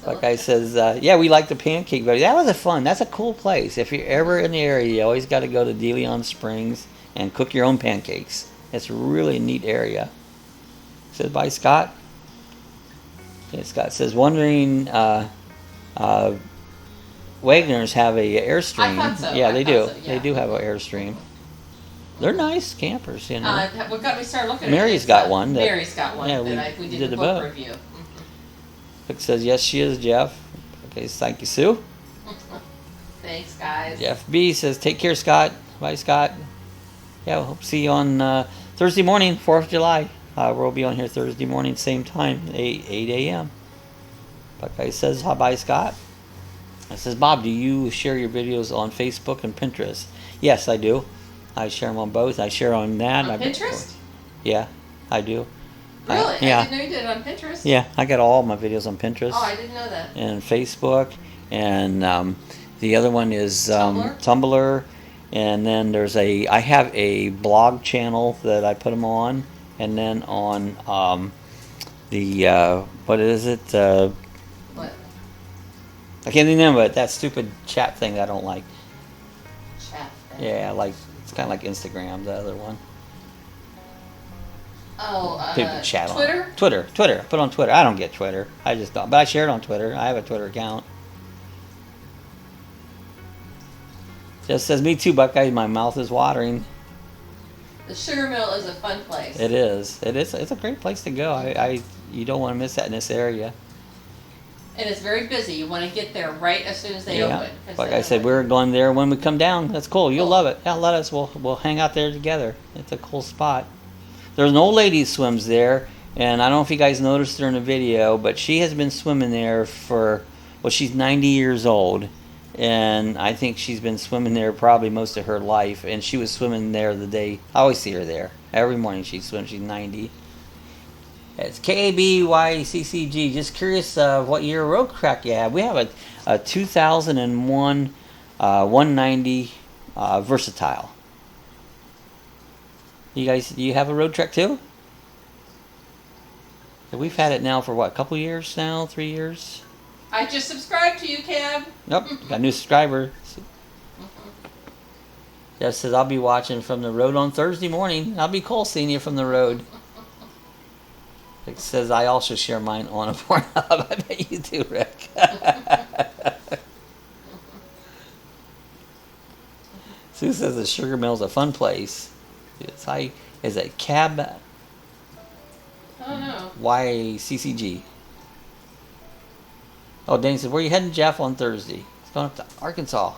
Speaker 1: Buckeye says, yeah, we like the pancake video. That was fun. That's a cool place. If you're ever in the area, you always got to go to DeLeon Springs and cook your own pancakes. It's a really neat area. Says by Scott. Yeah, Scott says, wondering, Wagners have a Airstream.
Speaker 2: I thought so.
Speaker 1: Yeah, they do.
Speaker 2: So, yeah.
Speaker 1: They do have an Airstream. They're nice campers, you know.
Speaker 2: What got me started looking
Speaker 1: Mary's
Speaker 2: at
Speaker 1: got one.
Speaker 2: Mary's got one.
Speaker 1: Yeah,
Speaker 2: we did the book review.
Speaker 1: Rick says, yes, she is, Jeff. Okay, thank you, Sue.
Speaker 2: Thanks, guys.
Speaker 1: Jeff B says, take care, Scott. Bye, Scott. Yeah, we'll hope to see you on Thursday morning, 4th of July. We'll be on here Thursday morning, same time, 8 a.m. Buckeye says, hi, bye, Scott. I says, Bob, do you share your videos on Facebook and Pinterest? Yes, I do. I share them on both. I share on that.
Speaker 2: On Pinterest?
Speaker 1: Yeah, I do.
Speaker 2: Really?
Speaker 1: Yeah.
Speaker 2: I didn't know you did it on Pinterest.
Speaker 1: Yeah, I got all my videos on Pinterest.
Speaker 2: Oh, I didn't know that.
Speaker 1: And Facebook. And the other one is
Speaker 2: Tumblr?
Speaker 1: Tumblr. And then I have a blog channel that I put them on. And then on what is it?
Speaker 2: What?
Speaker 1: I can't remember it. That stupid chat thing that I don't like.
Speaker 2: Chat.
Speaker 1: Yeah, it's kind of like Instagram, the other one.
Speaker 2: Oh,
Speaker 1: People chat
Speaker 2: Twitter?
Speaker 1: on Twitter. Put it on Twitter. I don't get Twitter. I just don't. But I share it on Twitter. I have a Twitter account. Just says, me too, Buckeye. My mouth is watering.
Speaker 2: The sugar mill is a fun place.
Speaker 1: It is. It's a great place to go. You don't want to miss that in this area.
Speaker 2: And it's very busy. You want to get there right as soon as they open.
Speaker 1: Like I said, we're going there when we come down. That's cool. You'll love it. Yeah, let us. We'll hang out there together. It's a cool spot. There's an old lady who swims there, and I don't know if you guys noticed her in the video, but she has been swimming there she's 90 years old, and I think she's been swimming there probably most of her life, and she was swimming there the day, I always see her there. Every morning she swims, she's 90. It's KABYCCG. Just curious what year road crack you have. We have a 2001 190 versatile. You guys, do you have a Road Trek too? We've had it now for what, a couple years now, 3 years?
Speaker 2: I just subscribed to you, Cab.
Speaker 1: Yep, got a new subscriber. Jeff says, I'll be watching from the road on Thursday morning. I'll be cool seeing you from the road. It says, I also share mine on a Pornhub. I bet you do, Rick. Sue says the Sugar Mill's a fun place. It's high. Is it Cab?
Speaker 2: I don't know.
Speaker 1: YCCG. Oh, Danny said, where are you heading, Jeff, on Thursday? It's going up to Arkansas.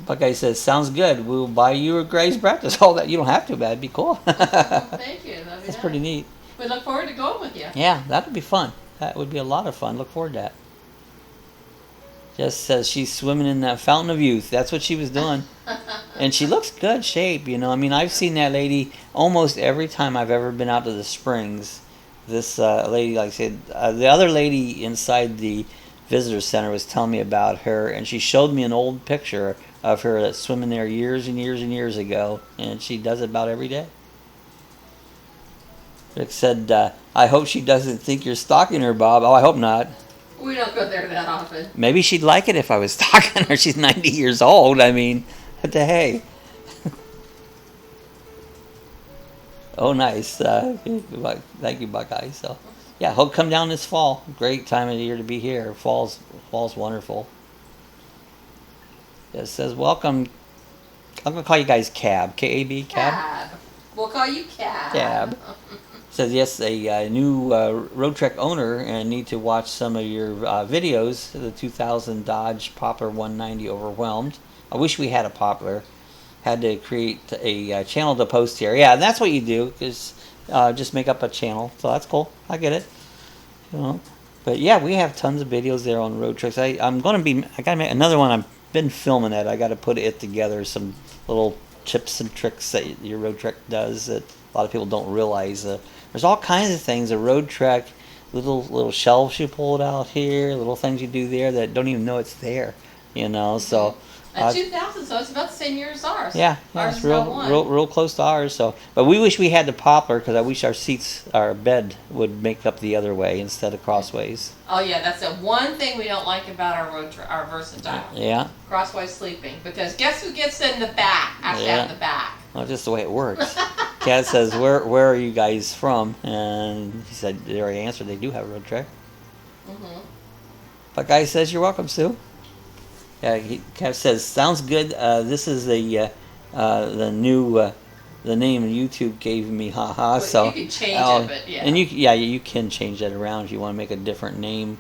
Speaker 1: Buckeye says, sounds good. We'll buy you a Gray's breakfast. All that. You don't have to, but it'd be cool.
Speaker 2: Thank you.
Speaker 1: That's pretty neat.
Speaker 2: We look forward to going with you.
Speaker 1: Yeah, that would be fun. That would be a lot of fun. Look forward to that. Just says she's swimming in that fountain of youth. That's what she was doing. And she looks good shape, you know. I mean, I've seen that lady almost every time I've ever been out to the springs. This lady, like I said, the other lady inside the visitor center was telling me about her, and she showed me an old picture of her that's swimming there years and years and years ago, and she does it about every day. Rick said, I hope she doesn't think you're stalking her, Bob. Oh, I hope not.
Speaker 2: We don't go there that often.
Speaker 1: Maybe she'd like it if I was stalking her. She's 90 years old. I mean, what the hey? Oh, nice. Thank you, Buckeye. So, yeah, hope come down this fall. Great time of the year to be here. Fall's wonderful. It says, welcome. I'm going to call you guys Cab. K-A-B, Cab?
Speaker 2: Cab. We'll call you Cab.
Speaker 1: Cab. Says, yes, a new Road Trek owner and need to watch some of your videos. The 2000 Dodge Poplar 190 overwhelmed. I wish we had a Poplar. Had to create a channel to post here. Yeah, and that's what you do, because just make up a channel. So that's cool. I get it. You know. But yeah, we have tons of videos there on Road Treks. I gotta make another one. I've been filming it. I gotta put it together. Some little tips and tricks that your Road Trek does that a lot of people don't realize. There's all kinds of things. A Road Trek, little shelves you pulled out here, little things you do there that don't even know it's there. You know, so.
Speaker 2: 2000, so it's about the same year as ours.
Speaker 1: Yeah,
Speaker 2: Ours
Speaker 1: it's
Speaker 2: is 01.
Speaker 1: real close to ours. So, but we wish we had the Poplar, because I wish our bed would make up the other way instead of crossways.
Speaker 2: Oh yeah, that's the one thing we don't like about our Versatile.
Speaker 1: Yeah.
Speaker 2: Crosswise sleeping, because guess who gets in the back? Actually,
Speaker 1: Yeah.
Speaker 2: out the back.
Speaker 1: Well, just the way it works. Kat says, "Where are you guys from?" And he said, "They already answered. They do have a Road Trek."
Speaker 2: Mhm.
Speaker 1: But guy says, "You're welcome, Sue." Yeah, Kev says, sounds good. This is the new the name YouTube gave me, haha. So
Speaker 2: you can change it, but yeah.
Speaker 1: And you can change that around if you want to make a different name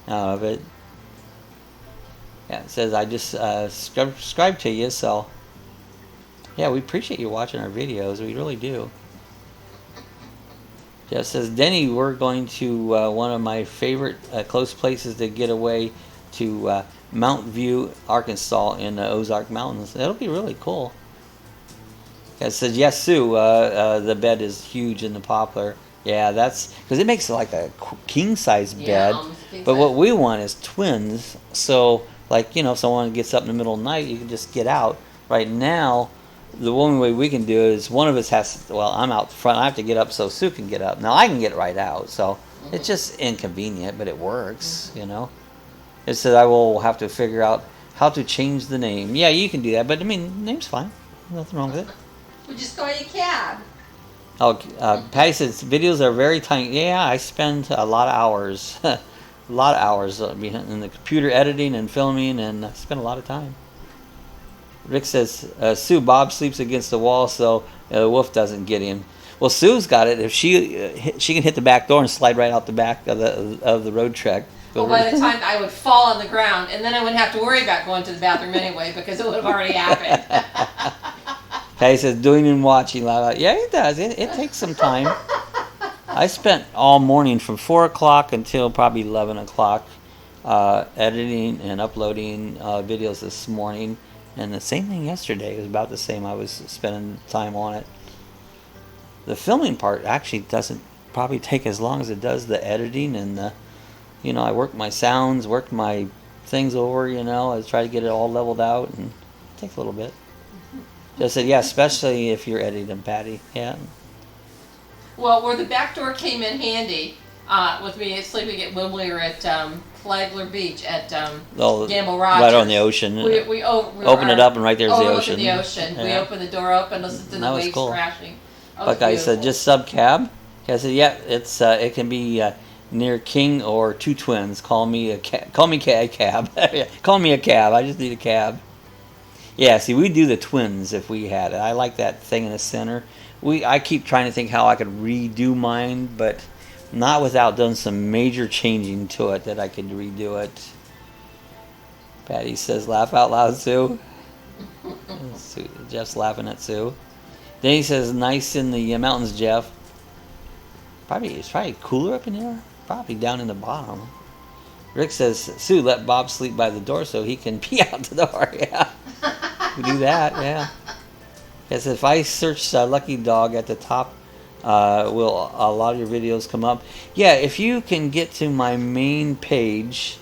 Speaker 1: out of it. Yeah, it says I just subscribed to you, so yeah, we appreciate you watching our videos. We really do. Jeff says, Denny, we're going to one of my favorite close places to get away to. Mount View, Arkansas, in the Ozark Mountains. That'll be really cool. It says, yes, Sue, the bed is huge in the Poplar. Yeah, that's because it makes it like a king-size bed. But what we want is twins. So, like, if someone gets up in the middle of the night, you can just get out. Right now, the only way we can do it is one of us has to, well, I'm out front. I have to get up so Sue can get up. Now, I can get right out. So, it's just inconvenient, but it works, It says I will have to figure out how to change the name. Yeah, you can do that, but I mean, the name's fine. Nothing wrong with it.
Speaker 2: We just call you Cab.
Speaker 1: Oh, Patty says videos are very tiny. Yeah, I spend a lot of hours, behind in the computer editing and filming, and I spend a lot of time. Rick says, Sue, Bob sleeps against the wall, so the wolf doesn't get him. Well, Sue's got it. If she can hit the back door and slide right out the back of the Road Trek.
Speaker 2: Well, by the time I would fall on the ground, and then I wouldn't have to worry about going to the bathroom anyway, because it would have already happened.
Speaker 1: Patty says, doing and watching. Yeah, it does. It takes some time. I spent all morning from 4 o'clock until probably 11 o'clock editing and uploading videos this morning. And the same thing yesterday. It was about the same. I was spending time on it. The filming part actually doesn't probably take as long as it does the editing and the... I work my sounds, work my things over, you know. I try to get it all leveled out, and it takes a little bit. Just said, yeah, especially if you're editing, Patty. Yeah.
Speaker 2: Well, where the back door came in handy with me sleeping when we were at Flagler Beach at Gamble Rogers.
Speaker 1: Right on the ocean.
Speaker 2: We
Speaker 1: open it up, and right there's the ocean.
Speaker 2: The ocean. Yeah. We opened the door open, listened to the waves crashing.
Speaker 1: But I said, just sub cab. I said, yeah, it's it can be near King or Two Twins. Call me a cab. Call me a cab. Call me a cab. I just need a cab. Yeah, see, we do the Twins if we had it. I like that thing in the center. I keep trying to think how I could redo mine, but not without doing some major changing to it that I could redo it. Patty says, laugh out loud, Sue. Jeff's laughing at Sue. Then he says, nice in the mountains, Jeff. It's probably cooler up in here. Probably down in the bottom. Rick says, Sue, let Bob sleep by the door so he can pee out the door. Yeah. We do that, yeah. Yes, if I search Lucky Dawg at the top, will a lot of your videos come up? Yeah, if you can get to my main page,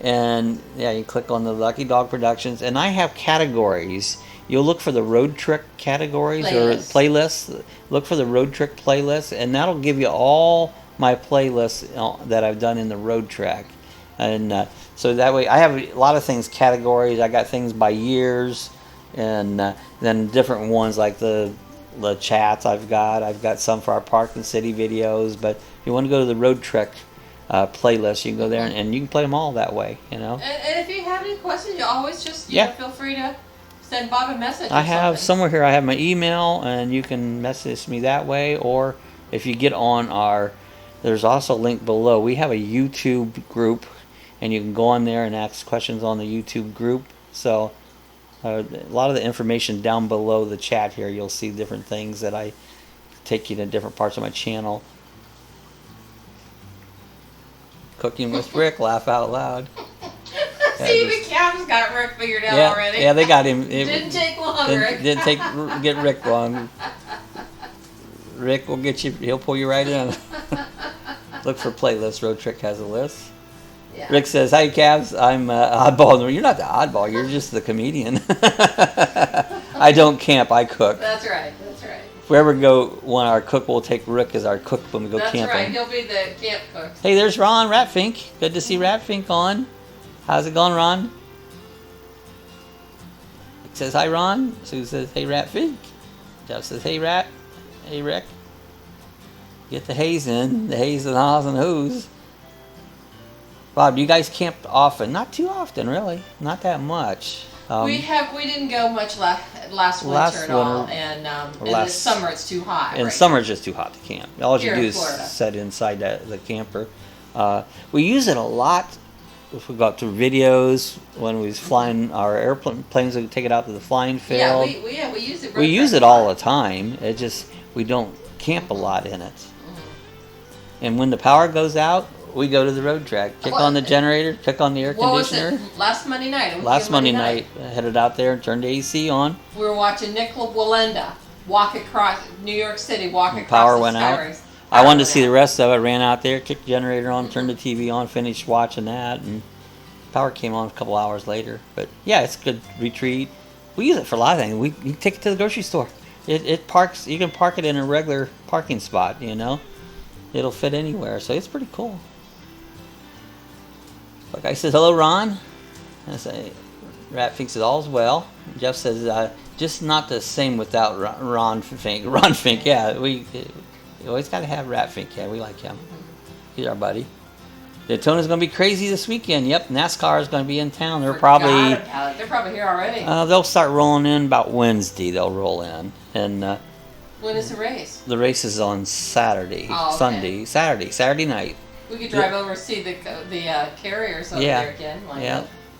Speaker 1: and yeah, you click on the Lucky Dawg Productions, and I have categories. You'll look for the road trick categories or playlists. Look for the road trick playlist, and that'll give you all my playlists that I've done in the road track. And so that way, I have a lot of things categories. I got things by years, and then different ones like the chats I've got some for our Park and City videos. But if you want to go to the road trek playlist, you can go there and you can play them all that way, you know.
Speaker 2: And if you have any questions, you always just know, feel free to send Bob a message.
Speaker 1: I have somewhere here. I have my email, and you can message me that way. Or if you get on there's also a link below. We have a YouTube group, and you can go on there and ask questions on the YouTube group. So a lot of the information down below the chat here, you'll see different things that I take you to different parts of my channel. Cooking with Rick, laugh out loud.
Speaker 2: See, the Cavs got Rick figured out already.
Speaker 1: Yeah, they got him. It
Speaker 2: didn't take long, Rick.
Speaker 1: Didn't get Rick long. Rick will get you. He'll pull you right in. Look for playlists. Road Trick has a list. Yeah. Rick says, "Hi, Cavs. I'm oddball." No, you're not the oddball. You're just the comedian. I don't camp. I cook.
Speaker 2: That's right. That's right.
Speaker 1: If we ever go, our cook will take Rick as our cook when we go camping.
Speaker 2: That's right. He'll be the camp cook.
Speaker 1: Hey, there's Ron Ratfink. Good to see Ratfink on. How's it going, Ron? Rick says, hi, Ron. Sue says, hey, Ratfink. Jeff says, hey, Rat. Hey, Rick. Get the haze in. The haze and haws and who's. Bob, you guys camp often? Not too often, really. Not that much.
Speaker 2: We didn't go much last winter at all, and this summer it's too hot.
Speaker 1: In summer it's just too hot to camp. All you do is sit inside the camper. We use it a lot if we go out to videos when we was flying our airplanes. We take it out to the flying field.
Speaker 2: Yeah, we use it.
Speaker 1: We use it all the time. It just we don't camp a lot in it. Mm-hmm. And when the power goes out, we go to the road track, kick on the generator, kick on the air conditioner.
Speaker 2: What was it? Last Monday night.
Speaker 1: Last Monday night, headed out there and turned the AC on.
Speaker 2: We were watching Nick Walenda walk across New York City, across
Speaker 1: power went out. I wanted to see the rest of it. Ran out there, kicked the generator on, turned the TV on, finished watching that, and power came on a couple hours later. But yeah, it's a good retreat. We use it for a lot of things. You take it to the grocery store. It parks. You can park it in a regular parking spot. You know, it'll fit anywhere. So it's pretty cool. Like I said, hello, Ron. I say, Rat thinks it all's well. Jeff says, just not the same without Ron Fink. Ron Fink, yeah. We always got to have Rat Fink. Yeah, we like him. He's our buddy. Daytona's going to be crazy this weekend. Yep, NASCAR is going to be in town. They're probably
Speaker 2: here already.
Speaker 1: They'll start rolling in about Wednesday. They'll roll in. And
Speaker 2: when is the race?
Speaker 1: The race is on Saturday, Sunday, Saturday night.
Speaker 2: We could drive over and see the carriers over there again.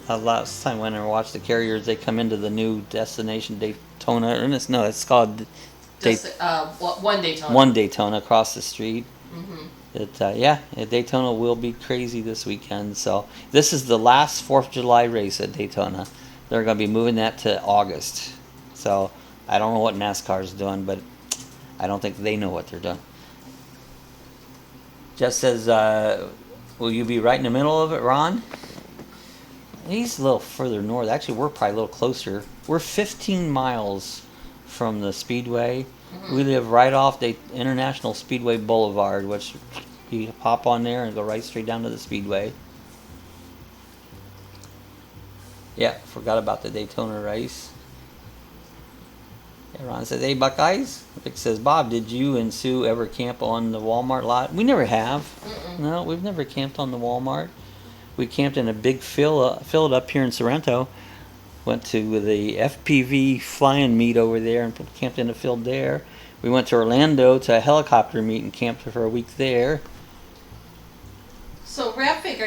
Speaker 1: Last time I went and watched the carriers, they come into the new destination Daytona. It's called
Speaker 2: One Daytona.
Speaker 1: One Daytona across the street. Mm-hmm. Daytona will be crazy this weekend. So this is the last 4th of July race at Daytona. They're going to be moving that to August. So I don't know what NASCAR is doing, but I don't think they know what they're doing. Jeff says, will you be right in the middle of it, Ron? He's a little further north. Actually, we're probably a little closer. We're 15 miles from the Speedway. We live right off the International Speedway Boulevard, which you hop on there and go right straight down to the Speedway. Yeah, forgot about the Daytona race. Yeah, Ron says, "Hey, Buckeyes." Vic says, "Bob, did you and Sue ever camp on the Walmart lot?" We never have. No, we've never camped on the Walmart. We camped in a big field up here in Sorrento. Went to the FPV flying meet over there and camped in a field there. We went to Orlando to a helicopter meet and camped for a week there.
Speaker 2: So, Raphic,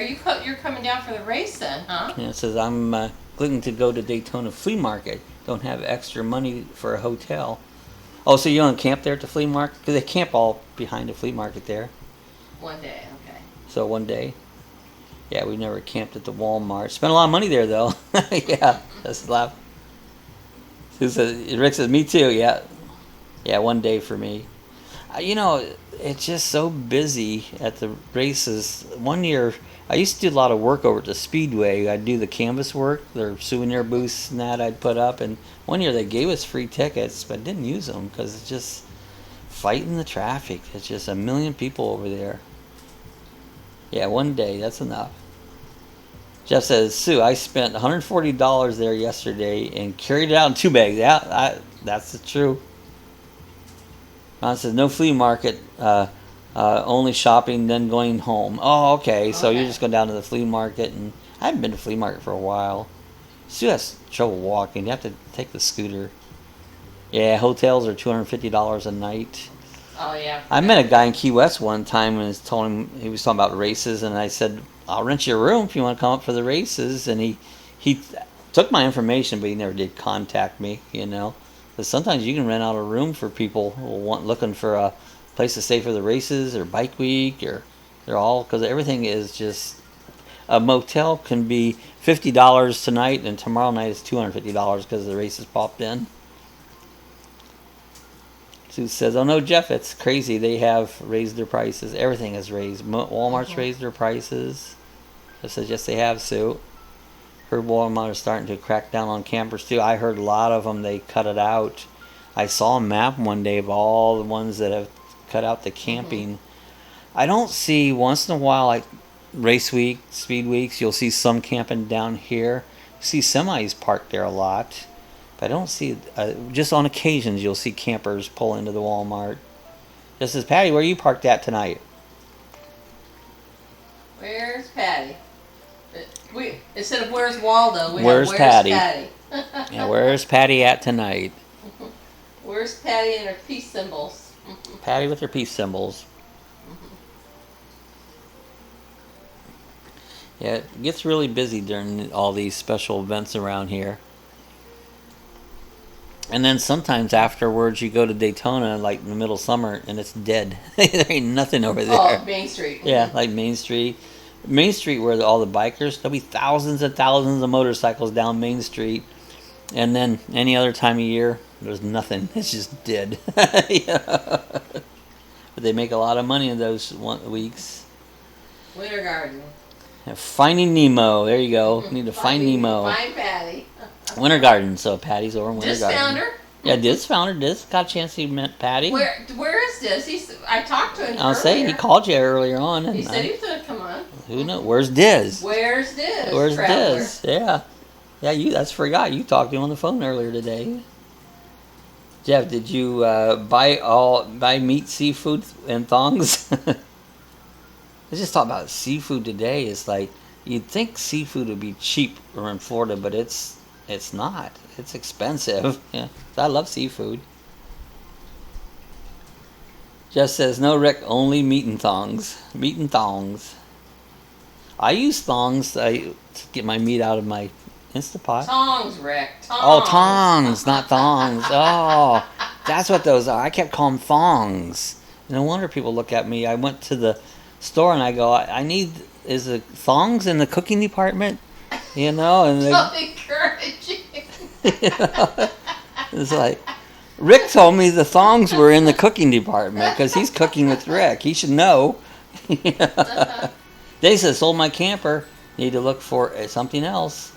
Speaker 2: you're coming down for the race then, huh?
Speaker 1: And it says, "I'm looking to go to Daytona Flea Market. Don't have extra money for a hotel." Oh, so you don't camp there at the flea market? Because they camp all behind the flea market there.
Speaker 2: One day, okay.
Speaker 1: So one day. Yeah, we never camped at the Walmart. Spent a lot of money there, though. Yeah, that's a laugh. Rick says, "Me too." Yeah, yeah, one day for me. You know, it's just so busy at the races. One year, I used to do a lot of work over at the Speedway. I'd do the canvas work, their souvenir booths and that I'd put up. And one year they gave us free tickets, but didn't use them because it's just fighting the traffic. It's just a million people over there. Yeah, one day, that's enough. Jeff says, "Sue, I spent $140 there yesterday and carried it out in 2 bags." Yeah, that's the truth. Ron says, "No flea market, only shopping, then going home." Oh, okay. So you're just going down to the flea market, and I haven't been to flea market for a while. Sue has trouble walking. You have to take the scooter. Yeah, hotels are $250 a night.
Speaker 2: Oh, yeah.
Speaker 1: I met a guy in Key West one time and told him, he was talking about races, and I said, "I'll rent you a room if you want to come up for the races." And he took my information, but he never did contact me, you know. But sometimes you can rent out a room for people who looking for a place to stay for the races or bike week, or they're all, because everything is just, a motel can be $50 tonight and tomorrow night is $250 because the races popped in. Sue says, "Oh no, Jeff, it's crazy. They have raised their prices. Everything has raised. Walmart's raised their prices." Jeff says, "Yes, they have, Sue." Heard Walmart is starting to crack down on campers too. I heard a lot of them, they cut it out. I saw a map one day of all the ones that have cut out the camping. I don't see, once in a while, like race week, speed weeks, you'll see some camping down here. You see semis parked there a lot. But I don't see, just on occasions, you'll see campers pull into the Walmart. Just as, "Patty, where are you parked at tonight?"
Speaker 2: Where's Patty? Instead of "Where's Waldo," we
Speaker 1: Where's
Speaker 2: have "Where's
Speaker 1: Patty?"
Speaker 2: Patty?"
Speaker 1: Yeah, where's Patty at tonight?
Speaker 2: Where's Patty and her peace symbols?
Speaker 1: Patty with her peace symbols. Yeah, it gets really busy during all these special events around here. And then sometimes afterwards you go to Daytona, like in the middle of summer, and it's dead. There ain't nothing over there.
Speaker 2: Oh, Main Street.
Speaker 1: Yeah, like Main Street. Main Street, where all the bikers, there'll be thousands and thousands of motorcycles down Main Street. And then any other time of year, there's nothing. It's just dead. Yeah. But they make a lot of money in those weeks.
Speaker 2: Winter Garden.
Speaker 1: Finding Nemo. There you go. Need to find Nemo.
Speaker 2: Find Patty.
Speaker 1: Winter Garden. So Patty's over in Winter Garden.
Speaker 2: Found her?
Speaker 1: Yeah, Diz found her. Diz got a chance to meet Patty.
Speaker 2: Where is Diz? I talked to him
Speaker 1: I'll say he called you earlier on.
Speaker 2: He said he was going to come on.
Speaker 1: Who knows? Where's Diz?
Speaker 2: Where's Diz?
Speaker 1: Where's
Speaker 2: Traveler?
Speaker 1: Diz? Yeah. Yeah, that's forgot. You talked to him on the phone earlier today. Jeff, did you buy meat, seafood, and thongs? Let's just talk about seafood today. It's like, you'd think seafood would be cheap in Florida, but it's not. It's expensive. Yeah, I love seafood. Jeff says, "No, Rick, only meat and thongs. Meat and thongs." I use thongs to get my meat out of my Instapot.
Speaker 2: Tongs, Rick. Tongs.
Speaker 1: Oh, tongs, not thongs. Oh, that's what those are. I kept calling them thongs. No wonder people look at me. I went to the store and I go, is it thongs in the cooking department? You know, and they,
Speaker 2: So encouraging.
Speaker 1: you know, it's like, Rick told me the thongs were in the cooking department because he's cooking with Rick. He should know. They said, "Sold my camper. Need to look for something else."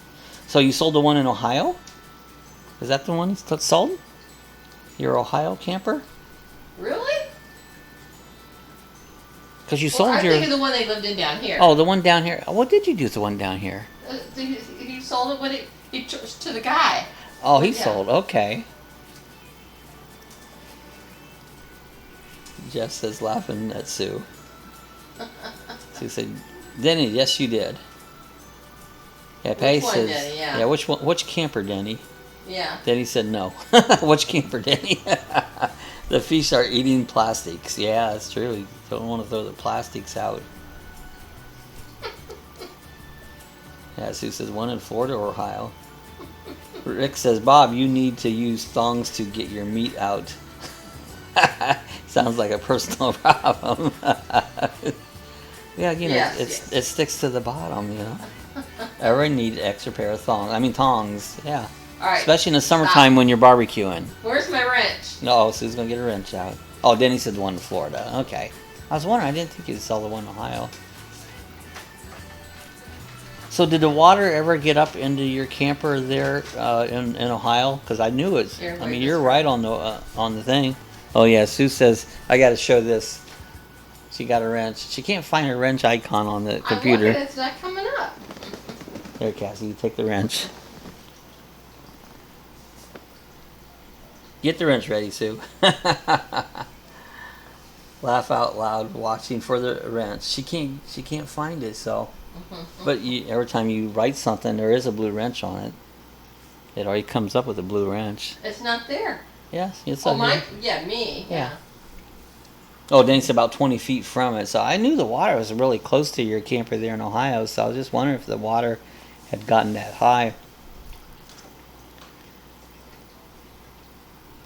Speaker 1: So you sold the one in Ohio? Is that the one that's sold? Your Ohio camper?
Speaker 2: Really?
Speaker 1: Because you sold
Speaker 2: I'm
Speaker 1: your...
Speaker 2: thinking the one they lived in down here.
Speaker 1: Oh, the one down here. What did you do with the one down here?
Speaker 2: He sold it when he to the guy.
Speaker 1: Oh, he
Speaker 2: Yeah.
Speaker 1: sold. Okay. Jeff says, laughing at Sue. Sue said, Denny, yes, you did. Yeah, Patty
Speaker 2: one,
Speaker 1: says,
Speaker 2: Denny? Yeah.
Speaker 1: yeah, which one? Which camper, Denny?
Speaker 2: Yeah.
Speaker 1: Denny said no. Which camper, Denny? The fish are eating plastics. Yeah, that's true. You don't want to throw the plastics out. Yeah, Sue says one in Florida or Ohio. Rick says, Bob, you need to use thongs to get your meat out. Sounds like a personal problem. Yeah, you know,
Speaker 2: Yes,
Speaker 1: it sticks to the bottom, you know. Everyone needs an extra pair of tongs. Yeah.
Speaker 2: All right.
Speaker 1: Especially in the summertime when you're barbecuing.
Speaker 2: Where's my wrench?
Speaker 1: No, Sue's going to get a wrench out. Oh, Denny said the one in Florida. Okay. I was wondering, I didn't think you'd sell the one in Ohio. So did the water ever get up into your camper there in Ohio? Because I knew it. I mean, you're right on the thing. Oh yeah, Sue says I got to show this. She got a wrench. She can't find her wrench icon on the computer.
Speaker 2: I'm looking, it's not coming up.
Speaker 1: There, Cassie, you take the wrench. Get the wrench ready, Sue. Laugh out loud, watching for the wrench. She can't find it. So, but every time you write something, there is a blue wrench on it. It already comes up with a blue wrench.
Speaker 2: It's not there.
Speaker 1: Yes, it's
Speaker 2: Oh,
Speaker 1: up
Speaker 2: my,
Speaker 1: here.
Speaker 2: yeah, me.
Speaker 1: Yeah. Oh, then it's about 20 feet from it. So I knew the water was really close to your camper there in Ohio. So I was just wondering if the water had gotten that high.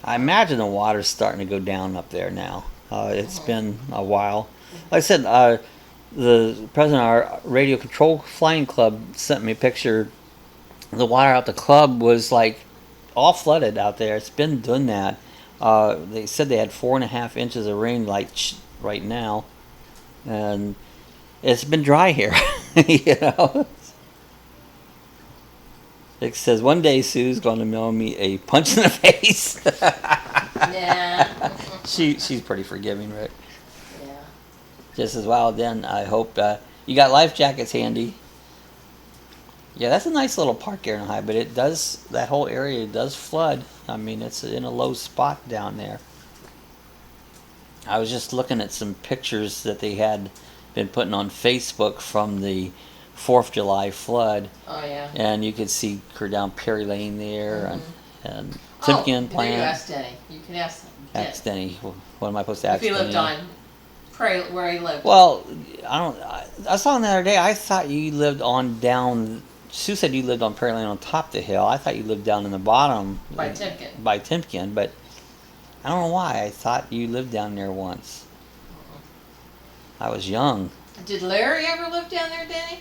Speaker 1: I imagine the water's starting to go down up there now. It's been a while. Like I said, the president of our radio control flying club sent me a picture. The water out the club was like all flooded out there. It's been doing that. They said they had 4.5 inches of rain like right now, and it's been dry here. You know. It says one day Sue's going to mail me a punch in the face.
Speaker 2: Yeah.
Speaker 1: She's pretty forgiving, Rick.
Speaker 2: Yeah.
Speaker 1: Just as well. Then I hope you got life jackets handy. Yeah, that's a nice little park here in Ohio, but it does, that whole area does flood. I mean, it's in a low spot down there. I was just looking at some pictures that they had been putting on Facebook from the 4th of July flood.
Speaker 2: Oh, yeah.
Speaker 1: And you could see her down Perry Lane there, and
Speaker 2: Oh,
Speaker 1: Timken
Speaker 2: there
Speaker 1: Plant.
Speaker 2: you ask Denny. You can ask Denny.
Speaker 1: Ask Denny. What am I supposed to ask
Speaker 2: If he lived
Speaker 1: Denny?
Speaker 2: on where he lived.
Speaker 1: Well, I was talking the other day. I thought you lived on down. Sue said you lived on Prairie Lane on top of the hill. I thought you lived down in the bottom.
Speaker 2: By Timken.
Speaker 1: By Timken, but I don't know why. I thought you lived down there once. I was young.
Speaker 2: Did Larry ever live down there, Denny?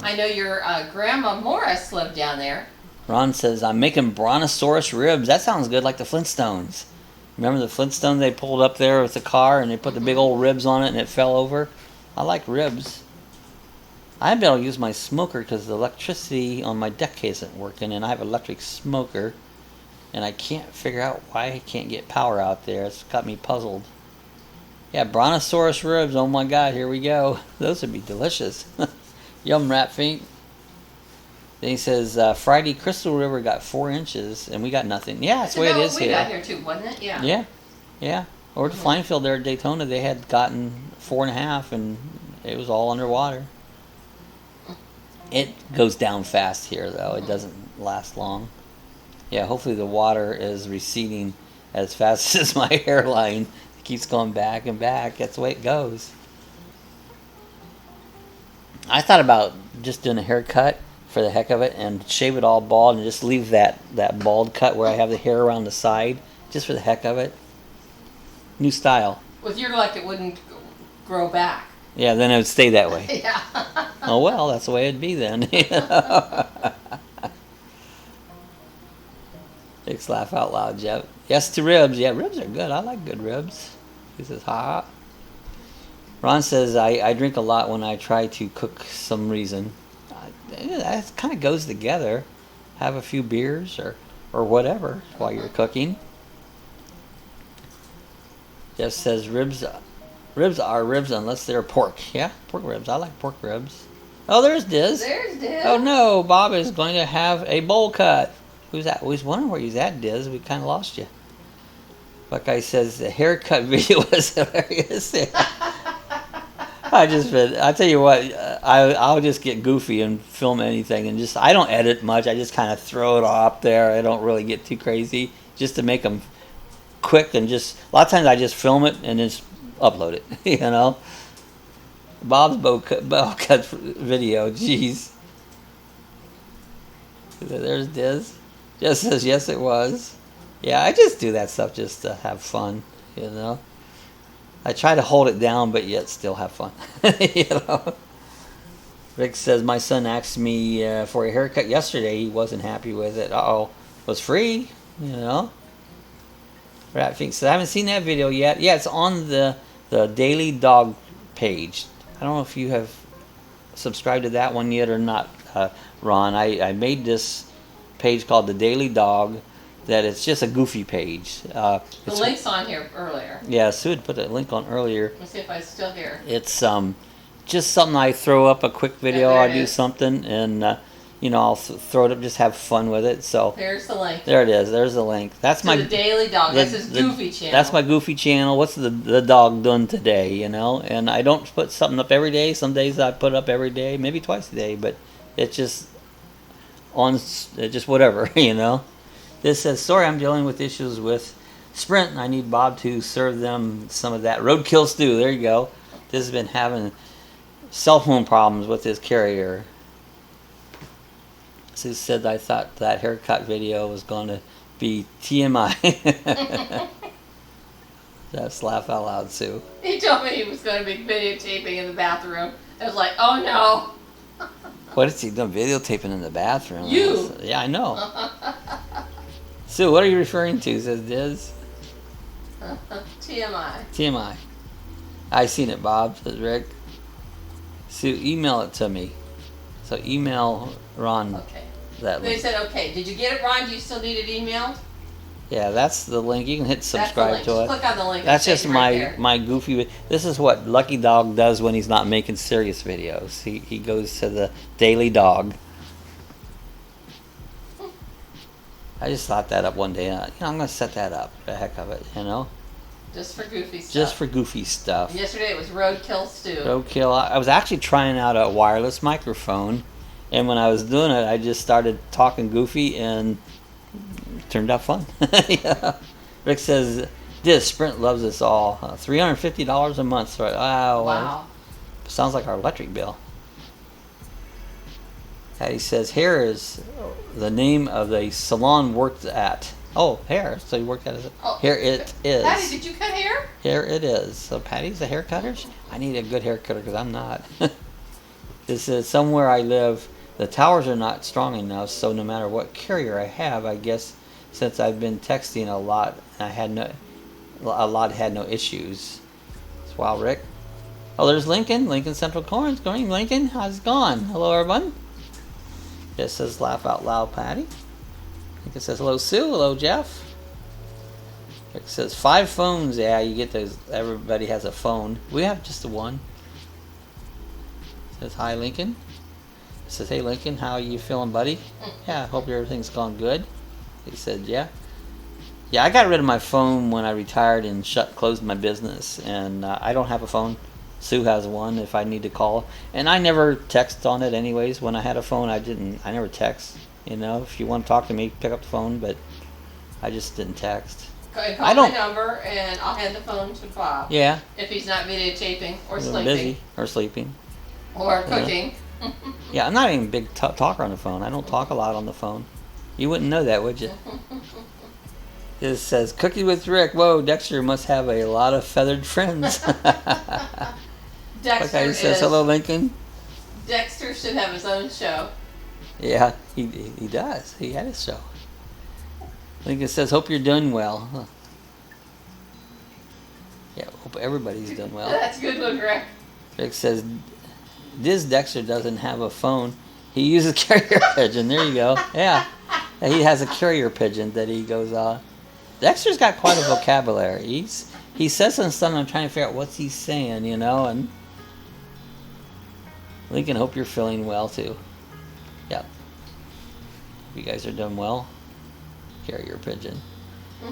Speaker 2: I know your grandma Morris lived down there.
Speaker 1: Ron says, I'm making brontosaurus ribs. That sounds good, like the Flintstones. Remember the Flintstones they pulled up there with the car and they put the big old ribs on it and it fell over? I like ribs. I haven't been able to use my smoker because the electricity on my deck isn't working, and I have an electric smoker, and I can't figure out why I can't get power out there. It's got me puzzled. Yeah, brontosaurus ribs. Oh my God, here we go. Those would be delicious. Yum, rat feet. Then he says, Friday, Crystal River got 4 inches, and we got nothing. Yeah, that's the way it is
Speaker 2: we
Speaker 1: here.
Speaker 2: got here too, wasn't it? Yeah.
Speaker 1: Yeah, yeah. Or the flying field there at Daytona, they had gotten 4.5, and it was all underwater. It goes down fast here, though. It doesn't last long. Yeah, hopefully the water is receding as fast as my hairline. It keeps going back and back. That's the way it goes. I thought about just doing a haircut for the heck of it and shave it all bald and just leave that bald cut where I have the hair around the side, just for the heck of it. New style.
Speaker 2: With your luck, it wouldn't grow back.
Speaker 1: Yeah, then it would stay that way.
Speaker 2: Yeah.
Speaker 1: Oh, well, that's the way it'd be then. Hicks laugh out loud, Jeff. Yes to ribs. Yeah, ribs are good. I like good ribs. He says, ha. Ron says, I drink a lot when I try to cook some reason. That kind of goes together. have a few beers or whatever while you're cooking. Just says ribs are ribs unless they're pork. Yeah, pork ribs. I like pork ribs. Oh, there's Diz.
Speaker 2: There's Diz.
Speaker 1: Oh no, Bob is going to have a bowl cut. Who's that? We was wondering where he's at, Diz. We kind of lost you. Buckeye says the haircut video was hilarious. I tell you what, I'll just get goofy and film anything, and I don't edit much. I just kind of throw it up there. I don't really get too crazy, just to make them quick, and a lot of times I just film it and just upload it. You know, Bob's bowl cut video. Jeez, there's Diz. Just says yes, it was. Yeah, I just do that stuff just to have fun. You know, I try to hold it down, but yet still have fun. You know. Rick says my son asked me for a haircut yesterday. He wasn't happy with it. Was free. You know. Rat Fink says I haven't seen that video yet. Yeah, it's on the Daily Dog page. I don't know if you have subscribed to that one yet or not, Ron. I made this page called the Daily Dog. That it's just a goofy page.
Speaker 2: The link's on here earlier.
Speaker 1: Yeah, Sue had put a link on earlier.
Speaker 2: Let's see if it's still here.
Speaker 1: It's just something I throw up a quick video. I do something, and I'll throw it up, just have fun with it. So
Speaker 2: there's the link.
Speaker 1: There it is. There's the link. That's my
Speaker 2: the Daily Dog. That's his goofy channel.
Speaker 1: That's my goofy channel. What's the dog done today? You know, and I don't put something up every day. Some days I put up every day, maybe twice a day, but it's just just whatever. You know. This says, sorry, I'm dealing with issues with Sprint, and I need Bob to serve them some of that roadkill stew. There you go. This has been having cell phone problems with his carrier. Sue said, I thought that haircut video was going to be TMI. Just laugh out loud, Sue.
Speaker 2: He told me he was going to be videotaping in the bathroom. I was like, oh no.
Speaker 1: What is he doing, videotaping in the bathroom?
Speaker 2: You.
Speaker 1: Yeah, I know. Sue, what are you referring to? Says Diz.
Speaker 2: TMI.
Speaker 1: TMI. I seen it, Bob, says Rick. Sue, email it to me. So email Ron that link.
Speaker 2: They said, okay. Did you get it, Ron? Do you still need it emailed?
Speaker 1: Yeah, that's the link. You can hit subscribe to it.
Speaker 2: Click on the link.
Speaker 1: That's just my goofy. This is what Lucky Dog does when he's not making serious videos. He goes to the Daily Dog. I just thought that up one day. I'm going to set that up. The heck of it, you know?
Speaker 2: Just for goofy stuff.
Speaker 1: Just for goofy stuff.
Speaker 2: Yesterday it was roadkill stew.
Speaker 1: Roadkill. I was actually trying out a wireless microphone, and when I was doing it, I just started talking goofy, and it turned out fun. Yeah. Rick says, this Sprint loves us all. $350 a month. Right?
Speaker 2: Wow.
Speaker 1: Sounds like our electric bill. He says, hair is the name of the salon worked at. Oh, hair. So you worked at it.
Speaker 2: Oh,
Speaker 1: here it is.
Speaker 2: Patty, did you cut hair?
Speaker 1: Here it is. So Patty's a hair cutter? I need a good hair cutter because I'm not. This is somewhere I live. The towers are not strong enough, so no matter what carrier I have, I guess since I've been texting a lot, I had no issues. It's wild, Rick. Oh, there's Lincoln. Lincoln Central Corners. Good morning, Lincoln. How's it going? Hello, everyone. It says laugh out loud, Patty. I think it says hello, Sue. Hello, Jeff. It says 5 phones. Yeah, you get those. Everybody has a phone. We have just the one. It says hi, Lincoln. It says hey, Lincoln. How are you feeling, buddy? Yeah, I hope everything's gone good. He said yeah. Yeah, I got rid of my phone when I retired and closed my business, and I don't have a phone. Sue has one if I need to call, and I never text on it anyways. When I had a phone, I never text. You know, if you want to talk to me, pick up the phone, but I just didn't text.
Speaker 2: Call my number and I'll hand the phone to Bob.
Speaker 1: Yeah.
Speaker 2: If he's not videotaping or sleeping.
Speaker 1: Busy or sleeping.
Speaker 2: Or cooking.
Speaker 1: Yeah, I'm not even a big talker on the phone. I don't talk a lot on the phone. You wouldn't know that, would you? It says, Cookie with Rick. Whoa, Dexter must have a lot of feathered friends.
Speaker 2: Dexter
Speaker 1: says, hello, Lincoln.
Speaker 2: Dexter should have his own show.
Speaker 1: Yeah, he does. He had his show. Lincoln says, hope you're doing well. Huh. Yeah, hope everybody's doing well.
Speaker 2: That's a good one, Rick.
Speaker 1: Rick says, Dexter doesn't have a phone. He uses carrier pigeon. There you go. Yeah. He has a carrier pigeon that he goes, Dexter's got quite a vocabulary. He says some stuff and I'm trying to figure out what he's saying, you know, and Lincoln, hope you're feeling well too. Yep. You guys are doing well. Carrier pigeon.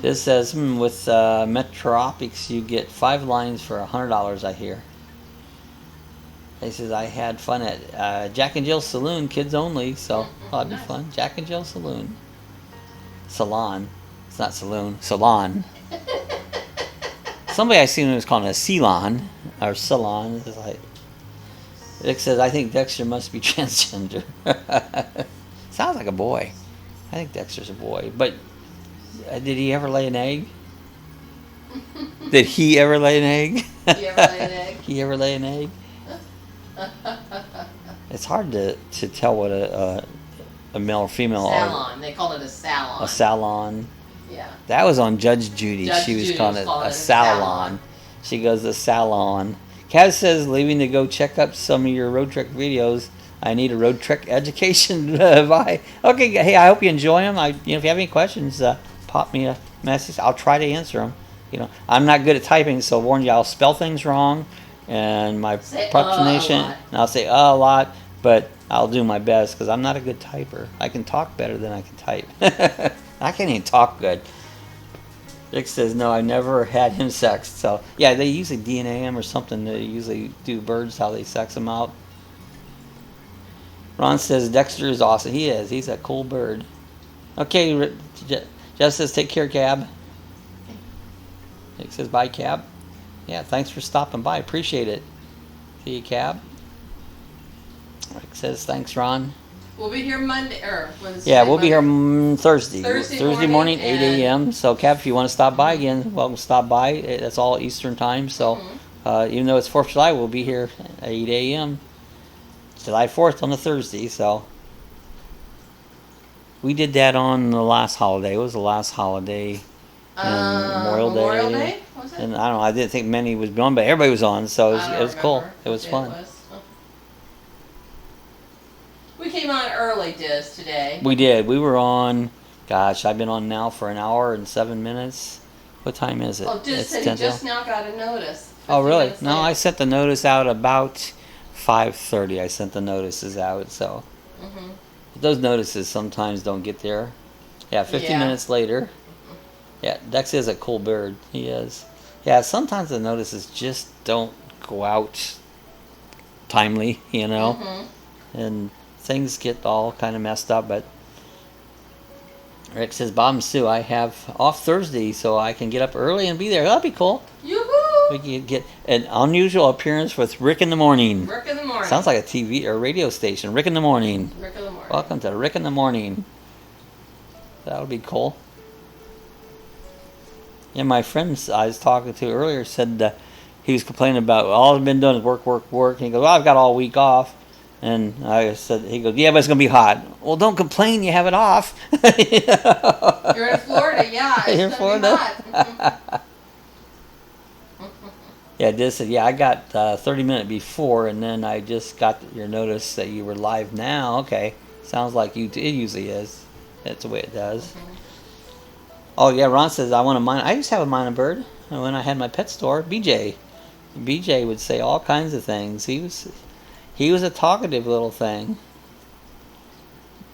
Speaker 1: This says, with Metropics you get 5 lines for $100, I hear. He says, I had fun at Jack and Jill Saloon, kids only, so that'd be fun. Jack and Jill Saloon. Salon. It's not saloon. Salon. Somebody I seen was calling it a salon, or salon. It's like, Rick says, I think Dexter must be transgender. Sounds like a boy. I think Dexter's a boy. But did he ever lay an egg? Did he ever lay an egg?
Speaker 2: He ever lay an egg?
Speaker 1: He ever lay an egg? It's hard to tell what a male or female
Speaker 2: salon.
Speaker 1: are.
Speaker 2: They call it a salon.
Speaker 1: A salon.
Speaker 2: Yeah.
Speaker 1: That was on Judge Judy. She was
Speaker 2: Judy
Speaker 1: calling
Speaker 2: was
Speaker 1: it
Speaker 2: calling
Speaker 1: a
Speaker 2: it a
Speaker 1: salon.
Speaker 2: salon.
Speaker 1: She goes, the salon. Kaz says, leaving to go check up some of your road trek videos. I need a road trek education. Bye. Okay, hey, I hope you enjoy them. If you have any questions, pop me a message. I'll try to answer them. You know, I'm not good at typing, so I warn you, I'll spell things wrong, and my pronunciation, and I'll say a lot, but I'll do my best because I'm not a good typer. I can talk better than I can type. I can't even talk good. Rick says, no, I never had him sexed. So, yeah, they usually DNA him or something. They usually do birds, how they sex them out. Ron says, Dexter is awesome. He is. He's a cool bird. Okay, Jeff says, take care, Cab. Rick says, bye, Cab. Yeah, thanks for stopping by. Appreciate it. See you, Cab. Rick says, thanks, Ron.
Speaker 2: We'll be here Monday, or Wednesday.
Speaker 1: Yeah, we'll be here Thursday.
Speaker 2: Thursday
Speaker 1: morning 8 a.m. So, Cap, if you want to stop by again, welcome to stop by. That's all Eastern time. So, even though it's 4th of July, we'll be here at 8 a.m. July 4th on a Thursday. So, we did that on the last holiday. It was the last holiday. Memorial Day.
Speaker 2: Was it?
Speaker 1: And I don't know, I didn't think many was on, but everybody was on. So, it was cool. It was fun.
Speaker 2: We came on early, Diz, today.
Speaker 1: We did. We were on, gosh, I've been on now for an hour and 7 minutes. What time is it?
Speaker 2: Oh, Diz said he just now got a notice.
Speaker 1: Oh, really? No, I sent the notice out about 5:30. I sent the notices out, so. Those notices sometimes don't get there. Yeah, 50 minutes later. Yeah, Dex is a cool bird. He is. Yeah, sometimes the notices just don't go out timely, you know? And things get all kind of messed up, but Rick says, Bob and Sue, I have off Thursday, so I can get up early and be there. That'd be cool.
Speaker 2: Yoo-hoo!
Speaker 1: We can get an unusual appearance with Rick in the Morning.
Speaker 2: Rick in the Morning.
Speaker 1: Sounds like a TV or radio station. Rick in the Morning.
Speaker 2: Rick in the Morning.
Speaker 1: Welcome to Rick in the Morning. That would be cool. Yeah, my friends I was talking to earlier said he was complaining about all I've been doing is work. And he goes, well, I've got all week off. And I said, he goes, yeah, but it's going to be hot. Well, don't complain, you have it off.
Speaker 2: You're in Florida, yeah. It's
Speaker 1: You're in Florida?
Speaker 2: hot.
Speaker 1: Yeah, Diz said, yeah, I got 30 minutes before, and then I just got your notice that you were live now. Okay, sounds like it usually is. That's the way it does. Oh, yeah, Ron says, I want to mine. I used to have a mine a bird when I had my pet store, BJ. BJ would say all kinds of things. He was a talkative little thing.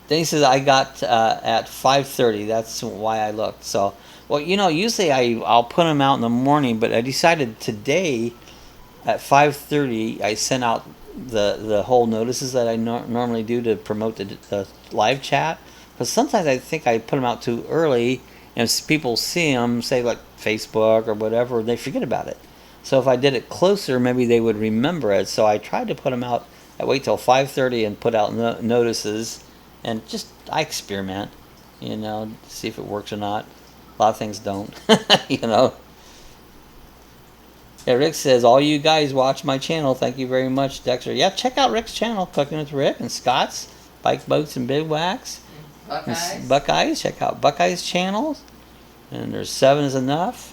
Speaker 1: Then he says, I got at 5:30. That's why I looked. So, well, you know, usually I'll put them out in the morning, but I decided today at 5:30 I sent out the whole notices that I normally do to promote the live chat. Because sometimes I think I put them out too early, and if people see them, say like Facebook or whatever, they forget about it. So if I did it closer, maybe they would remember it. So I tried to put them out. I wait till 5:30 and put out notices, and just I experiment, you know, see if it works or not. A lot of things don't, you know. Yeah, Rick says, all you guys watch my channel. Thank you very much, Dexter. Yeah, check out Rick's channel, Cooking with Rick and Scott's Bike, Boats, and Bivouacs. Buckeyes. Check out Buckeyes channels. And there's 7 is enough.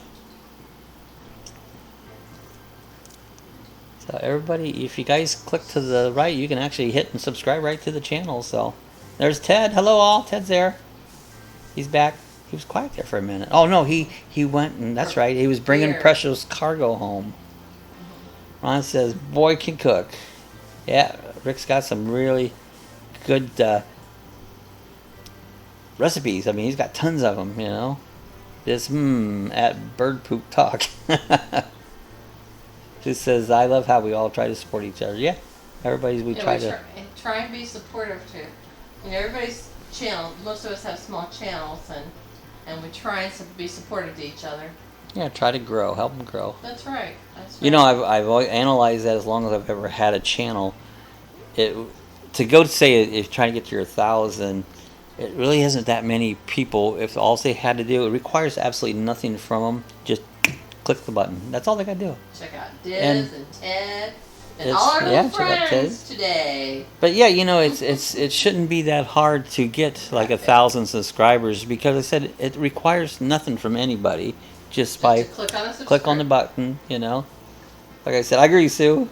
Speaker 1: So everybody, if you guys click to the right, you can actually hit and subscribe right to the channel. So there's Ted. Hello all. Ted's there. He's back. He was quiet there for a minute. Oh no, he went and that's right. He was bringing
Speaker 2: Here.
Speaker 1: precious cargo home. Ron says, "Boy can cook." Yeah, Rick's got some really good recipes. I mean, he's got tons of them. You know, this at Bird Poop Talk. She says, "I love how we all try to support each other." Yeah, we try to
Speaker 2: try and be supportive too. You know, everybody's channel. Most of us have small channels, and we try and be supportive to each other.
Speaker 1: Yeah, try to grow, help them grow.
Speaker 2: That's right. That's right.
Speaker 1: You know, I've always analyzed that as long as I've ever had a channel. To go to say if you're trying to get to your 1,000, it really isn't that many people. If all they had to do, it requires absolutely nothing from them. Just click the button. That's all they got to do.
Speaker 2: Check out Diz and Ted and all our little friends today.
Speaker 1: But yeah, you know, it shouldn't be that hard to get like 1,000 subscribers because I said it requires nothing from anybody. Just by click on the button, you know. Like I said, I agree, Sue.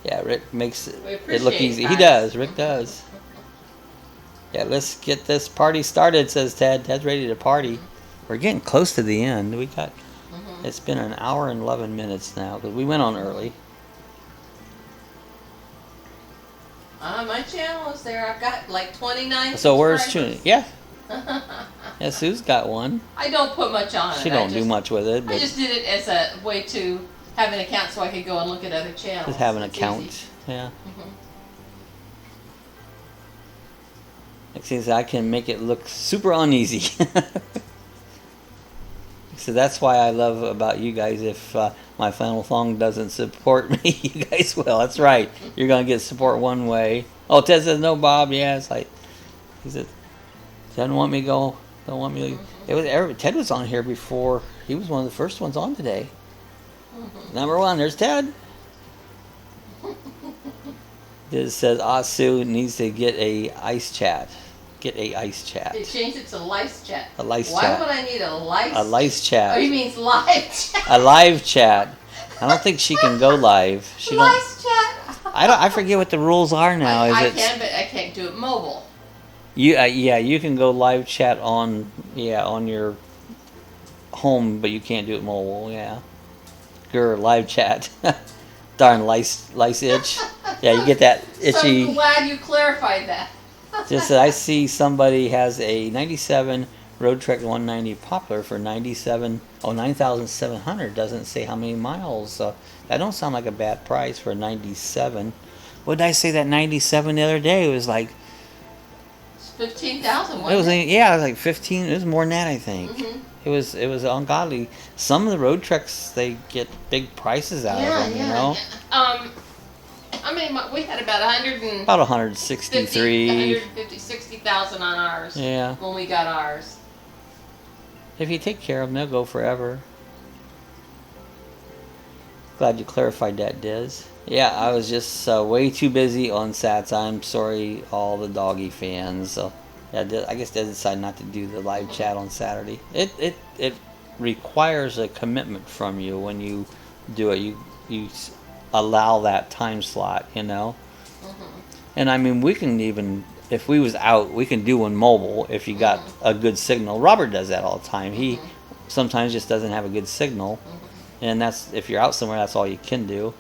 Speaker 1: Yeah, Rick makes it look easy. He does. Rick does. Yeah, let's get this party started, says Ted. Ted's ready to party. We're getting close to the end. We got. It's been an hour and 11 minutes now because we went on early.
Speaker 2: My channel is there. I've got like 29.
Speaker 1: So where's tuning? Yeah. Yeah, Sue's got one.
Speaker 2: I don't put much on it.
Speaker 1: She don't do much with it. But
Speaker 2: I just did it as a way to have an account so I could go and look at other channels.
Speaker 1: Just have an
Speaker 2: It's
Speaker 1: account.
Speaker 2: easy.
Speaker 1: Yeah. It seems I can make it look super uneasy. So that's why I love about you guys. If my flannel thong doesn't support me, you guys will. That's right. You're gonna get support one way. Oh, Ted says no, Bob. Yeah, it's like he said. Doesn't want me to go. Don't want me to. It was Ted was on here before. He was one of the first ones on today. Number one. There's Ted. This says Sue needs to get a ice chat. Get a ice chat.
Speaker 2: They changed it to lice chat.
Speaker 1: A lice
Speaker 2: Why
Speaker 1: chat.
Speaker 2: would I need a lice?
Speaker 1: A lice chat.
Speaker 2: Oh, you mean live chat?
Speaker 1: A live chat. I don't think she can go live. She
Speaker 2: lice chat.
Speaker 1: I forget what the rules are now.
Speaker 2: I can, but I can't do it mobile.
Speaker 1: Yeah, you can go live chat on your home, but you can't do it mobile. Yeah, Grr, live chat. Darn lice itch. Yeah, you get that itchy.
Speaker 2: So I'm glad you clarified that.
Speaker 1: Just that I see somebody has a 97 Road Trek 190 Poplar for 9,700. Doesn't say how many miles. That don't sound like a bad price for a 97. What did I say that 97 the other day? It was like
Speaker 2: 15,000.
Speaker 1: It was like 15. It was more than that, I think. It was ungodly. Some of the road treks they get big prices out of them, you know.
Speaker 2: I mean, we had about
Speaker 1: 163.
Speaker 2: 60,000 on ours.
Speaker 1: Yeah.
Speaker 2: When we got ours.
Speaker 1: If you take care of them, they'll go forever. Glad you clarified that, Diz. Yeah, I was just way too busy on Sats. I'm sorry, all the doggy fans. So, yeah, I guess they decided not to do the live chat on Saturday. It requires a commitment from you when you do it. You allow that time slot, you know. And I mean, we can even, if we was out, we can do one mobile if you got a good signal. Robert does that all the time. He sometimes just doesn't have a good signal, and that's if you're out somewhere, that's all you can do.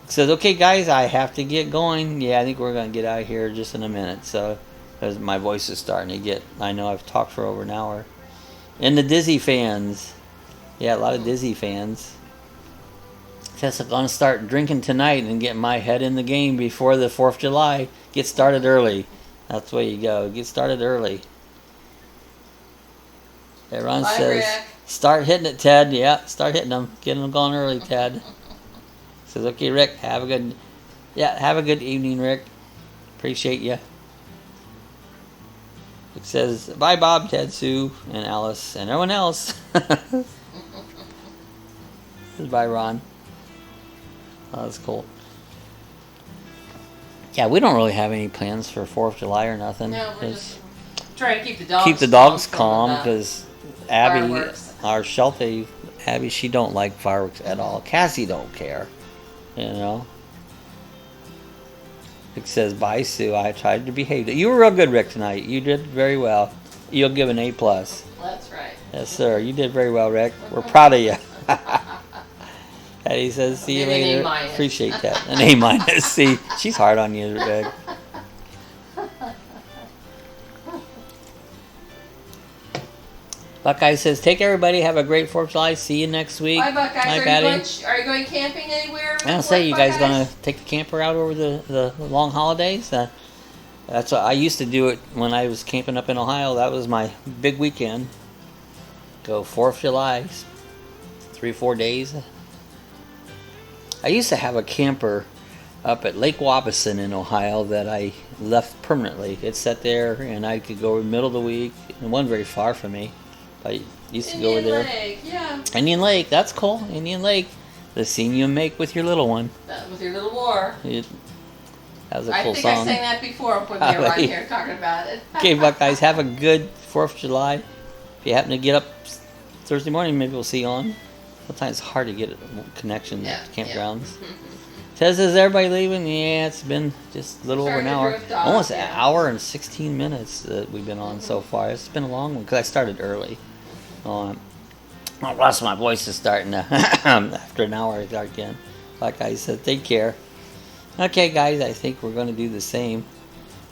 Speaker 1: Says, okay, guys, I have to get going. Yeah, I think we're going to get out of here just in a minute. So, because my voice is starting to get, I know I've talked for over an hour. And the Dizzy fans. Yeah, a lot of Dizzy fans. Says, I'm going to start drinking tonight and get my head in the game before the 4th of July. Get started early. That's the way you go. Get started early. Ron says,
Speaker 2: Rick.
Speaker 1: Start hitting it, Ted. Yeah, start hitting them. Get them going early, Ted. Says, okay, Rick, have a good evening, Rick. Appreciate you. It says, bye, Bob, Ted, Sue, and Alice, and everyone else. Says, bye, Ron. Oh, that's cool. Yeah, we don't really have any plans for 4th of July or nothing.
Speaker 2: No, we're just trying to keep the
Speaker 1: dogs calm because Abby,
Speaker 2: fireworks.
Speaker 1: our Sheltie, Abby, she don't like fireworks at all. Cassie don't care. You know. It says, bye, Sue. I tried to behave. You were real good, Rick, tonight. You did very well. you'll give an A+.
Speaker 2: That's right.
Speaker 1: Yes, sir. You did very well, Rick. We're proud of you. Eddie says, see you
Speaker 2: Maybe an
Speaker 1: later.
Speaker 2: A-.
Speaker 1: Appreciate that. An A-. See, she's hard on you, Rick. Buckeye says, take everybody. Have a great 4th of July. See you next week.
Speaker 2: Bye, Buckeyes.
Speaker 1: Bye,
Speaker 2: Are
Speaker 1: Patty.
Speaker 2: you going camping anywhere?
Speaker 1: I'll say, you guys going to take the camper out over the long holidays? That's what I used to do it when I was camping up in Ohio. That was my big weekend. Go 4th of July, 3-4 days. I used to have a camper up at Lake Wabassin in Ohio that I left permanently. It sat there, and I could go in the middle of the week. It wasn't very far from me. I used to go over there.
Speaker 2: Indian Lake, yeah.
Speaker 1: Indian Lake, that's cool. Indian Lake. The scene you make with your little one.
Speaker 2: With your little war.
Speaker 1: That was a
Speaker 2: I
Speaker 1: cool
Speaker 2: think
Speaker 1: song.
Speaker 2: I sang that before when we were on here talking about it.
Speaker 1: Okay, Buckeyes, have a good 4th of July. If you happen to get up Thursday morning, maybe we'll see you on. Sometimes it's hard to get a connection at campgrounds. Says, is everybody leaving? Yeah, it's been just a little over an hour. Almost an hour and 16 minutes that we've been on so far. It's been a long one because I started early. My rest of my voice is starting to, after an hour I start again. Like I said, take care. Okay, guys, I think we're going to do the same.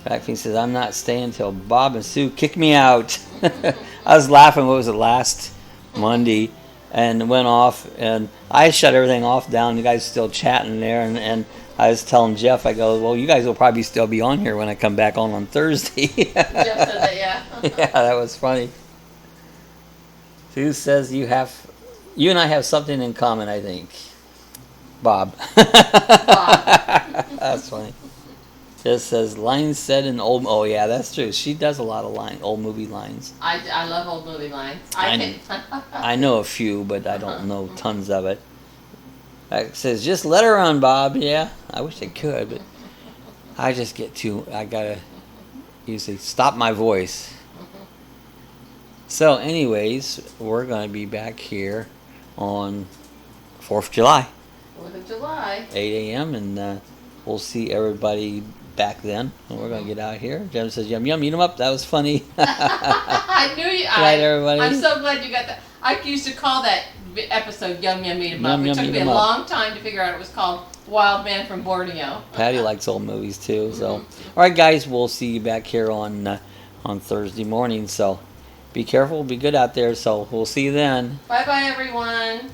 Speaker 1: Backfeed says, I'm not staying until Bob and Sue kick me out. I was laughing, what was it, last Monday, and went off, and I shut everything off down. You guys still chatting there, and I was telling Jeff, I go, well, you guys will probably still be on here when I come back on Thursday.
Speaker 2: Jeff said that, yeah.
Speaker 1: Yeah, that was funny. Sue says you and I have something in common, I think. Bob. That's funny. Just says lines said in old. Oh yeah, that's true. She does a lot of old movie lines.
Speaker 2: I love old movie lines.
Speaker 1: I know a few, but I don't know tons of it. It says just let her run, Bob. Yeah, I wish I could, but I just get I gotta usually stop my voice. So, anyways, we're gonna be back here on 4th of July.
Speaker 2: 4th of July.
Speaker 1: 8 a.m. and we'll see everybody back then. And we're gonna get out here. Jem says, "Yum yum, eat 'em up." That was funny.
Speaker 2: I knew you.
Speaker 1: Good night, everybody.
Speaker 2: I'm so glad you got that. I used to call that episode "Yum Yum Eat 'Em Up." It took me a long time to figure out it was called "Wild Man from Borneo."
Speaker 1: Patty likes old movies too. So, all right, guys, we'll see you back here on Thursday morning. So, be careful, be good out there. So, we'll see you then.
Speaker 2: Bye bye, everyone.